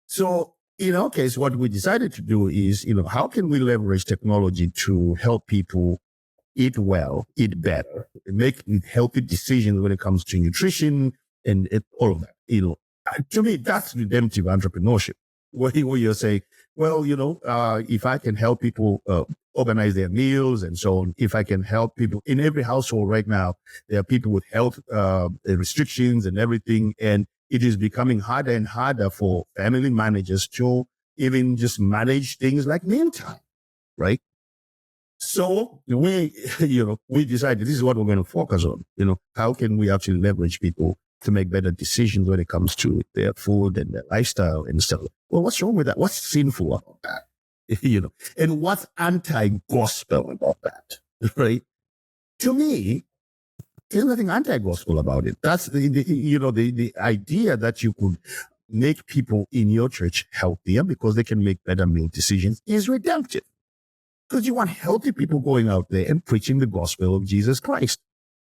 So in our case, what we decided to do is, how can we leverage technology to help people eat well, eat better, make healthy decisions when it comes to nutrition and all of that. To me, that's redemptive entrepreneurship, where you're saying, well, if I can help people organize their meals and so on, if I can help people in every household right now, there are people with health restrictions and everything, and it is becoming harder and harder for family managers to even just manage things like mealtime, right? So we decided this is what we're going to focus on. How can we actually leverage people to make better decisions when it comes to their food and their lifestyle and stuff? Well, what's wrong with that? What's sinful about that? And what's anti-gospel about that? Right? To me, there's nothing anti-gospel about it. That's the idea that you could make people in your church healthier because they can make better meal decisions is redemptive. Because you want healthy people going out there and preaching the gospel of Jesus Christ.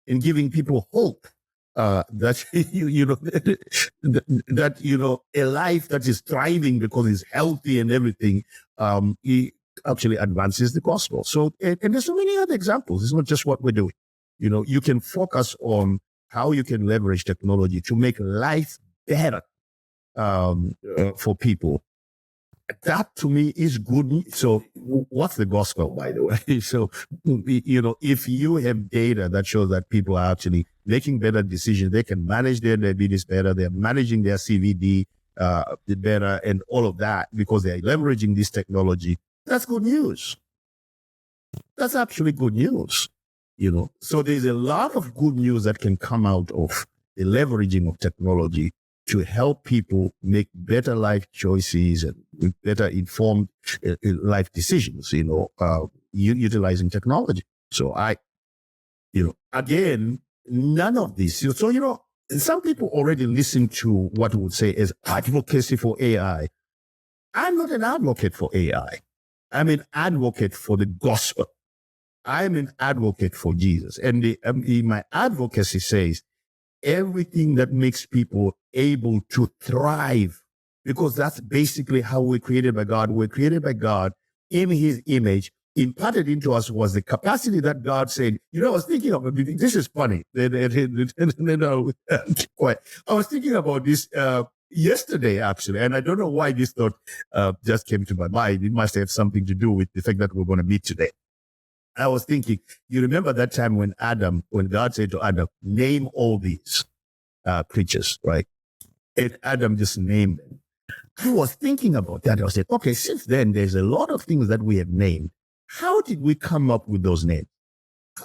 and giving people hope that a life that is thriving because it's healthy and everything, it actually advances the gospel. So, and there's so many other examples. It's not just what we're doing. You can focus on how you can leverage technology to make life better for people. That to me is good. So what's the gospel, by the way? So, if you have data that shows that people are actually making better decisions, they can manage their diabetes better, they're managing their CVD better, and all of that because they're leveraging this technology, that's good news. That's actually good news. So there's a lot of good news that can come out of the leveraging of technology to help people make better life choices and better informed life decisions, utilizing technology. So again, none of this. So, some people already listen to what we would say is advocacy for AI. I'm not an advocate for AI. I'm an advocate for the gospel. I'm an advocate for Jesus. And my advocacy says everything that makes people able to thrive, because that's basically how we're created by God. We're created by God in his image. Imparted into us was the capacity that God said, I was thinking of, this is funny. I was thinking about this yesterday, actually, and I don't know why this thought just came to my mind. It must have something to do with the fact that we're going to meet today. I was thinking, you remember that time when God said to Adam, name all these creatures, right? And Adam just named them. I was thinking about that. I said, okay, since then, there's a lot of things that we have named. How did we come up with those names?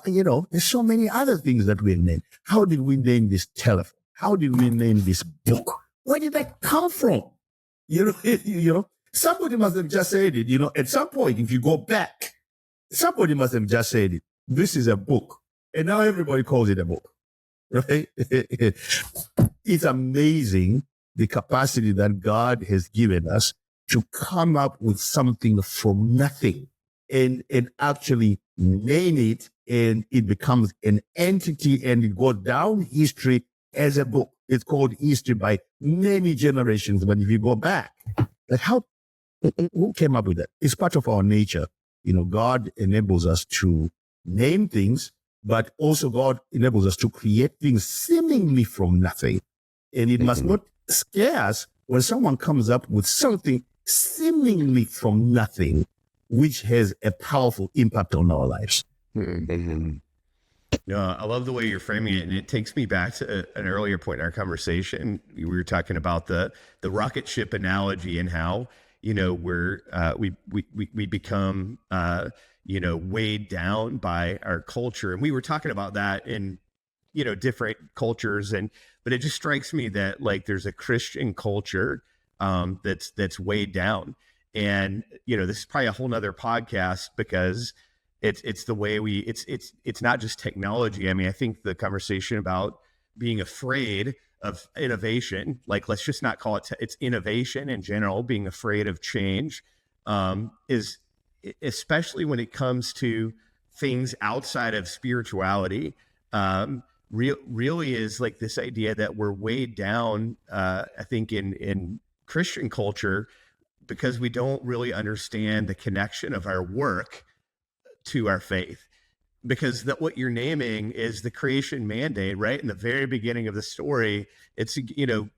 There's so many other things that we have named. How did we name this telephone? How did we name this book? Where did that come from? Somebody must have just said it. At some point, if you go back, somebody must have just said it. This is a book. And now everybody calls it a book, right? It's amazing the capacity that God has given us to come up with something from nothing and actually name it, and it becomes an entity and it goes down history as a book. It's called history by many generations. But if you go back, who came up with that? It's part of our nature. God enables us to name things, but also God enables us to create things seemingly from nothing. And it must not scare us when someone comes up with something seemingly from nothing, which has a powerful impact on our lives. I love the way you're framing it, and it takes me back to an earlier point in our conversation. We were talking about the rocket ship analogy and how we become weighed down by our culture, and we were talking about that in different cultures, but it just strikes me that there's a Christian culture that's weighed down, and this is probably a whole nother podcast because it's the way it's not just technology. I mean, I think the conversation about being afraid of innovation, let's just not call it it's innovation in general, being afraid of change, is especially when it comes to things outside of spirituality, really is this idea that we're weighed down, I think in Christian culture, because we don't really understand the connection of our work to our faith. Because what you're naming is the creation mandate, right? In the very beginning of the story, it's, name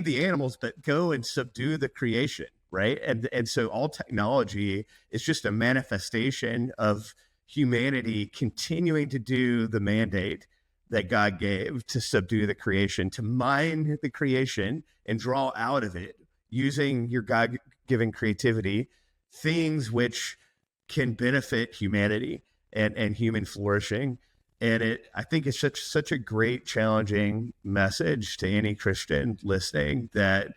the animals, but go and subdue the creation, right? And so all technology is just a manifestation of humanity continuing to do the mandate that God gave to subdue the creation, to mine the creation and draw out of it, using your God-given creativity, things which can benefit humanity and human flourishing. And I think it's such a great, challenging message to any Christian listening that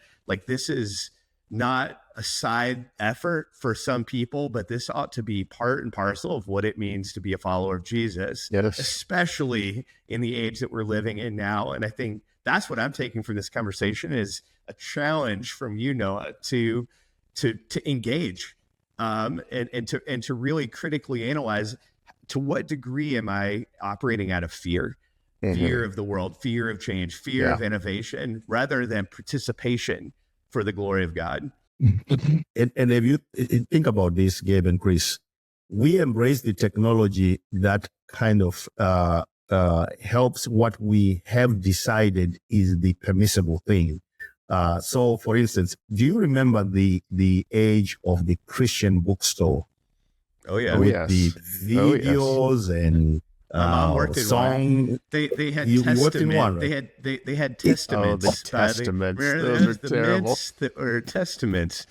this is not a side effort for some people, but this ought to be part and parcel of what it means to be a follower of Jesus, Yes. especially in the age that we're living in now. And I think that's what I'm taking from this conversation is a challenge from you, Noah, to engage and to really critically analyze to what degree am I operating out of fear? Fear of the world, fear of change, fear of innovation, rather than participation for the glory of God. And if you think about this, Gabe and Chris, we embrace the technology that kind of helps what we have decided is the permissible thing. So, for instance, do you remember the age of the Christian bookstore? Oh yeah, with the videos and my mom worked in song. one. They had You testament. worked in one, right? They had testaments. Oh, the testaments. Those are terrible. Or testaments.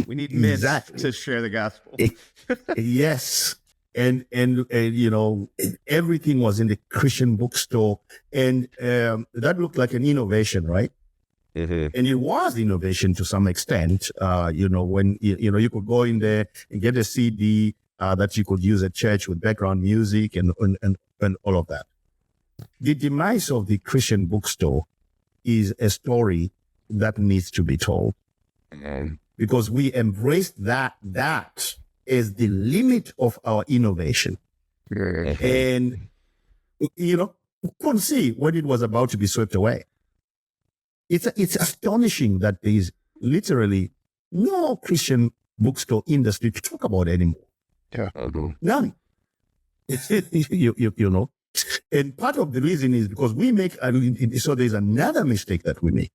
We need mints to share the gospel. Yes. And you know, everything was in the Christian bookstore, and that looked like an innovation, right? And it was innovation to some extent. You know, when you could go in there and get a CD that you could use at church with background music and all of that. The demise of the Christian bookstore is a story that needs to be told, because we embraced that as the limit of our innovation, and couldn't see when it was about to be swept away. It's astonishing that there is literally no Christian bookstore industry to talk about anymore. Yeah. None. you know. And part of the reason is because we make, so there's another mistake that we make.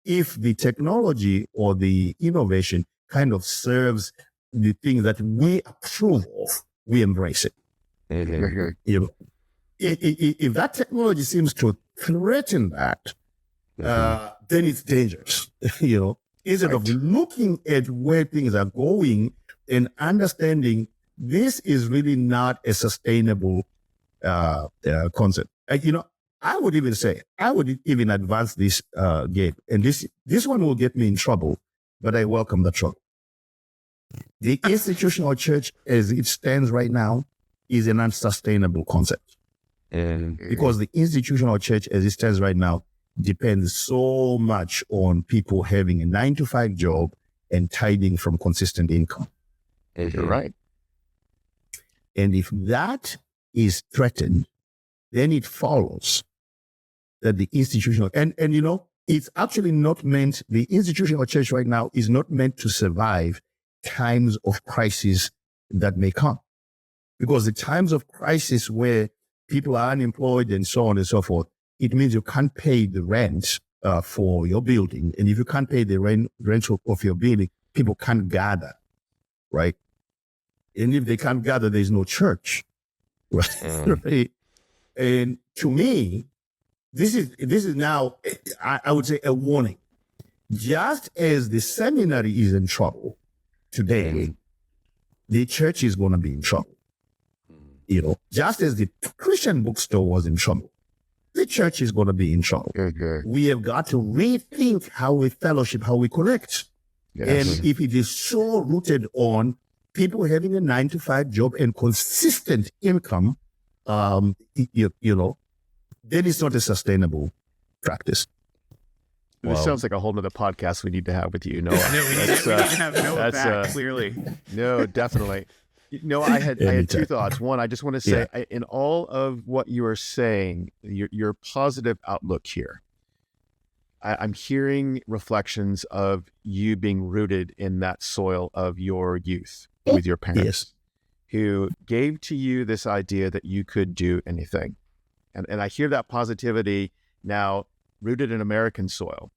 If the technology or the innovation kind of serves the thing that we approve of, we embrace it. You know, if that technology seems to threaten that, then it's dangerous. You know, instead of looking at where things are going and understanding this is really not a sustainable concept. You know, I would even advance this, Gabe, and this one will get me in trouble, but I welcome the trouble. The institutional church as it stands right now is an unsustainable concept. Because the institutional church as it stands right now depends so much on people having a 9-to-5 job and tithing from consistent income. You're right. And if that is threatened, then it follows that the institutional, and you know, it's actually not meant, the institutional church right now is not meant to survive times of crisis that may come. Because the times of crisis where people are unemployed and so on and so forth, it means you can't pay the rent for your building. And if you can't pay the rent of your building, people can't gather, right? And if they can't gather, there's no church, right? And to me, this is now, I would say, a warning. Just as the seminary is in trouble today, the church is going to be in trouble. You know, just as the Christian bookstore was in trouble, the church is going to be in trouble. We have got to rethink how we fellowship, how we connect. Yes. And if it is so rooted on people having a 9-to-5 job and consistent income, you know, then it's not a sustainable practice. This sounds like a whole nother podcast we need to have with you, Noah. No, we need to have Noah back, clearly. No, definitely. No, I had two thoughts. One, I just want to say, in all of what you are saying, your positive outlook here, I'm hearing reflections of you being rooted in that soil of your youth with your parents, who gave to you this idea that you could do anything. And I hear that positivity now rooted in American soil.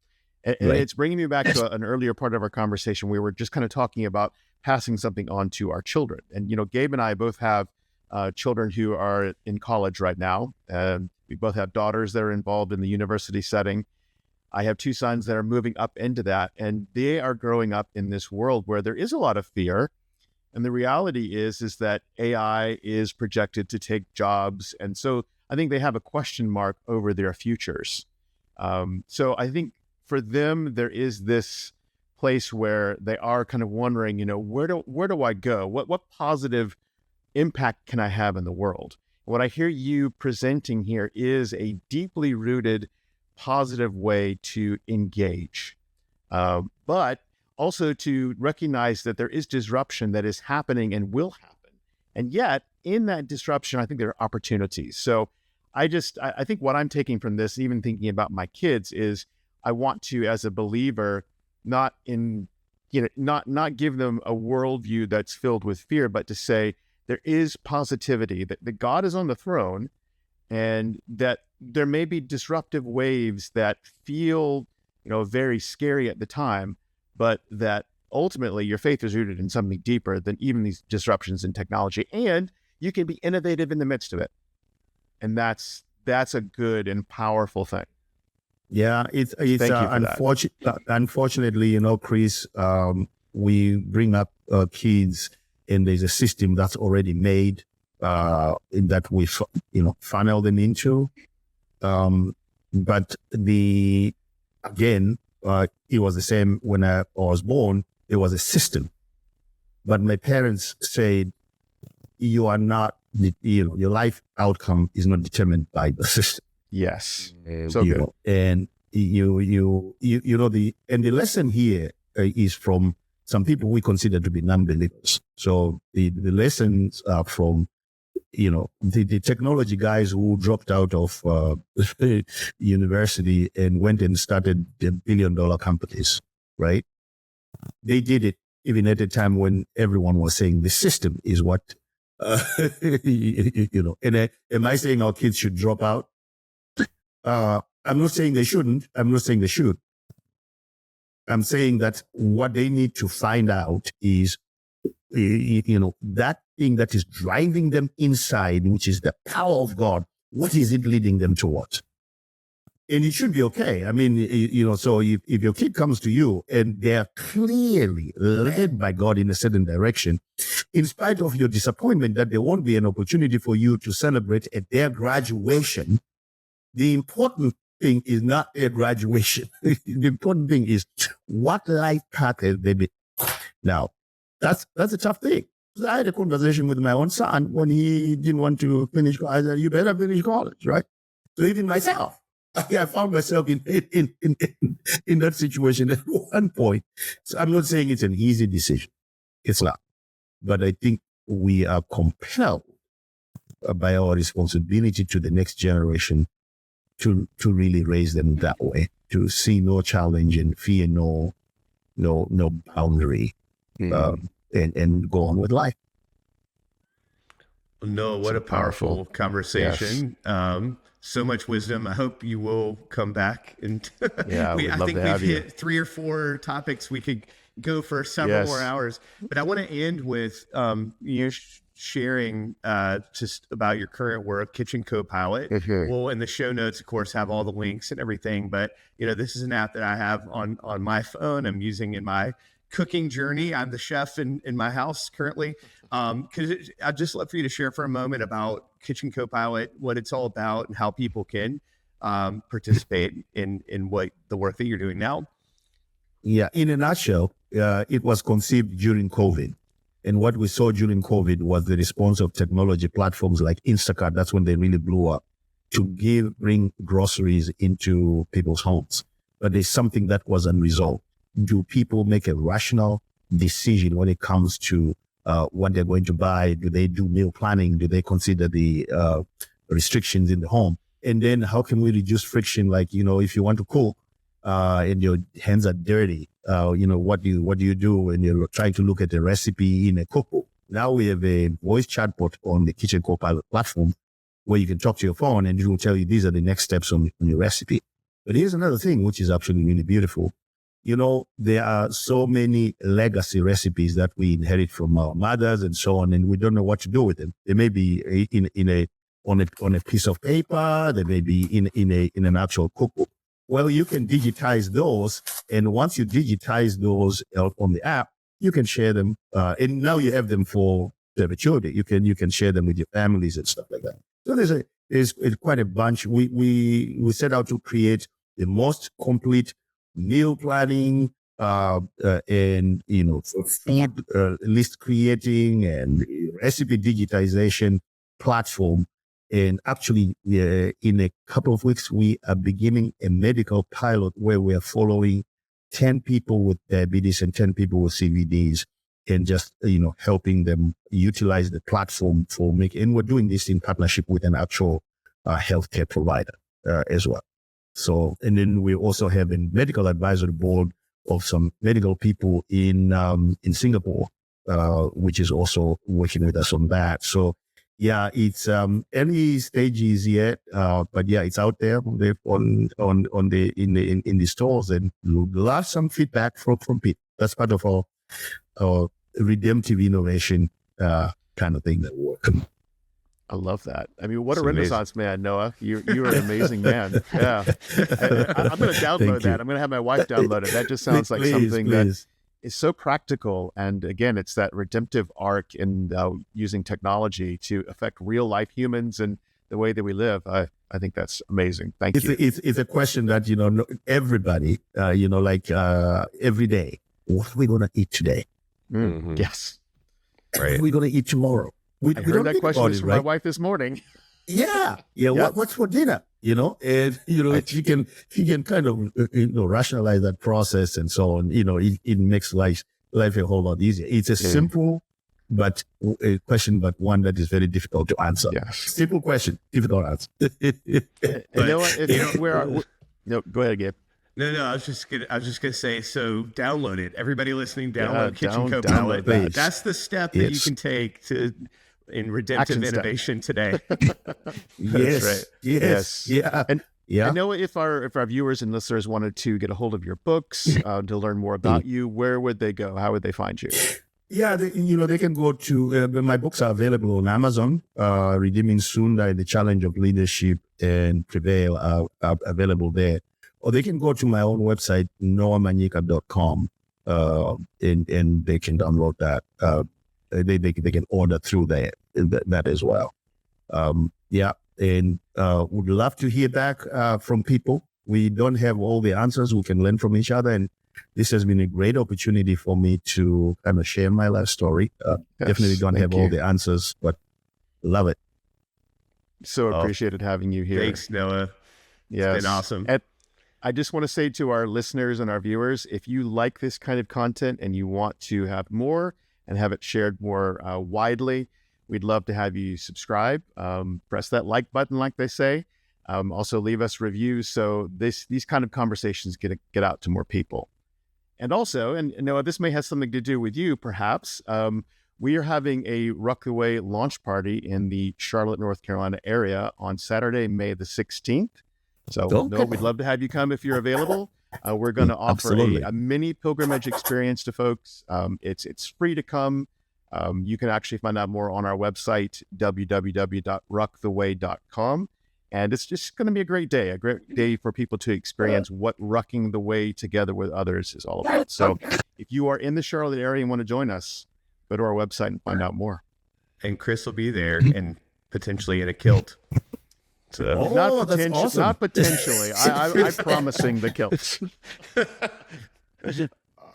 And it's bringing me back to an earlier part of our conversation. We were just kind of talking about passing something on to our children. And, you know, Gabe and I both have children who are in college right now. We both have daughters that are involved in the university setting. I have two sons that are moving up into that, and they are growing up in this world where there is a lot of fear. And the reality is that AI is projected to take jobs. And so I think they have a question mark over their futures. So I think for them, there is this place where they are kind of wondering, you know, where do I go? What positive impact can I have in the world? What I hear you presenting here is a deeply rooted, positive way to engage, but also to recognize that there is disruption that is happening and will happen. And yet in that disruption, I think there are opportunities. So I think what I'm taking from this, even thinking about my kids, is I want to, as a believer, not give them a worldview that's filled with fear, but to say there is positivity, that God is on the throne, and that there may be disruptive waves that feel, very scary at the time, but that ultimately your faith is rooted in something deeper than even these disruptions in technology, and you can be innovative in the midst of it. And that's a good and powerful thing. Yeah, it's unfortunately, Chris, we bring up kids, and there's a system that's already made that we funnel them into. But it was the same when I was born. It was a system, but my parents said, "You are not your life outcome is not determined by the system." Yes, so good. And the lesson here is from some people we consider to be non-believers. So the lessons are from the technology guys who dropped out of university and went and started the billion-dollar companies, right? They did it even at a time when everyone was saying the system is what, And am I saying our kids should drop out? I'm not saying they shouldn't. I'm not saying they should. I'm saying that what they need to find out is, that thing that is driving them inside, which is the power of God. What is it leading them towards? And it should be okay. I mean, so if your kid comes to you and they're clearly led by God in a certain direction, in spite of your disappointment that there won't be an opportunity for you to celebrate at their graduation, the important thing is not their graduation. The important thing is what life path have they been. Now, that's a tough thing. I had a conversation with my own son when he didn't want to finish college. I said, "You better finish college," right? So even myself, I found myself in that situation at one point. So I'm not saying it's an easy decision. It's not. But I think we are compelled by our responsibility to the next generation to really raise them that way, to see no challenge and fear no boundary, and go on with life. No, what a powerful conversation. Yes. So much wisdom. I hope you will come back. And I think we've hit 3 or 4 topics. We could go for several more hours, but I want to end with you sharing just about your current work, Kitchen Copilot. We'll in the show notes, of course, have all the links and everything. But this is an app that I have on my phone. I'm using in my cooking journey. I'm the chef in my house currently. I'd just love for you to share for a moment about Kitchen Copilot, what it's all about, and how people can participate in what the work that you're doing now. Yeah, in a nutshell, it was conceived during COVID. And what we saw during COVID was the response of technology platforms like Instacart. That's when they really blew up to bring groceries into people's homes. But there's something that was unresolved. Do people make a rational decision when it comes to what they're going to buy? Do they do meal planning? Do they consider the restrictions in the home? And then how can we reduce friction? Like, if you want to cook and your hands are dirty, what do you do when you're trying to look at a recipe in a cookbook? Now we have a voice chatbot on the Kitchen Copilot platform where you can talk to your phone and it will tell you these are the next steps on your recipe. But here's another thing, which is actually really beautiful. There are so many legacy recipes that we inherit from our mothers and so on, and we don't know what to do with them. They may be on a piece of paper. They may be in an actual cookbook. Well, you can digitize those, and once you digitize those on the app, you can share them, and now you have them for perpetuity. You can share them with your families and stuff like that. So there's quite a bunch. We set out to create the most complete meal planning and food list creating and recipe digitization platform. And actually, in a couple of weeks, we are beginning a medical pilot where we are following 10 people with diabetes and 10 people with CVDs and just, helping them utilize the platform for making, and we're doing this in partnership with an actual healthcare provider as well. So, and then we also have a medical advisory board of some medical people in Singapore, which is also working with us on that. So, yeah, it's early stages yet, but yeah, it's out there in the stores, and we'll have some feedback from people. That's part of our redemptive innovation kind of thing that we're working on. I love that. I mean, what a Renaissance man, Noah. You are an amazing man. Yeah. I'm going to download that. I'm going to have my wife download it. That just sounds like something that is so practical. And again, it's that redemptive arc in using technology to affect real life humans and the way that we live. I think that's amazing. Thank you. It's a question that, everybody, every day, what are we going to eat today? Mm-hmm. Yes. Right. What are we going to eat tomorrow? I heard that question from my wife this morning. Yeah. What's for dinner? And she can kind of rationalize that process and so on. It makes life a whole lot easier. It's a simple but a question, but one that is very difficult to answer. Yes. Simple question, difficult answer. Go ahead, Gabe. No, I was just gonna say. So download it. Everybody listening, download Kitchen Copilot. Download that. That's the step that you can take in redemptive innovation today. Yes. Right. Yes. Yeah. And I know if our viewers and listeners wanted to get a hold of your books to learn more about you, where would they go? How would they find you? Yeah, they can go to my books are available on Amazon. Redeeming Sundar, The Challenge of Leadership, and Prevail are available there. Or they can go to my own website, noahmanyika.com, and they can download that. They can order through that as well. And would love to hear back from people. We don't have all the answers. We can learn from each other, and this has been a great opportunity for me to kind of share my life story. Definitely don't have all the answers, but love it. So appreciated having you here. Thanks, Noah. Yes. It's been awesome. And I just want to say to our listeners and our viewers, if you like this kind of content and you want to have more and have it shared more widely, we'd love to have you subscribe. Press that like button, like they say. Also leave us reviews so these kind of conversations get out to more people. And also, and Noah, this may have something to do with you, perhaps. We are having a Ruck the Way launch party in the Charlotte, North Carolina area on Saturday, May the 16th. So, Noah, we'd love to have you come if you're available. We're going to offer a mini pilgrimage experience to folks. It's free to come. You can actually find out more on our website, www.rucktheway.com. And it's just going to be a great day for people to experience what rucking the way together with others is all about. So if you are in the Charlotte area and want to join us, go to our website and find out more. And Chris will be there and potentially in a kilt. So, not potentially. I'm promising the kilts.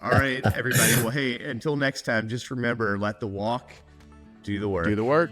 All right, everybody. Well, hey, until next time, just remember, let the walk do the work. Do the work.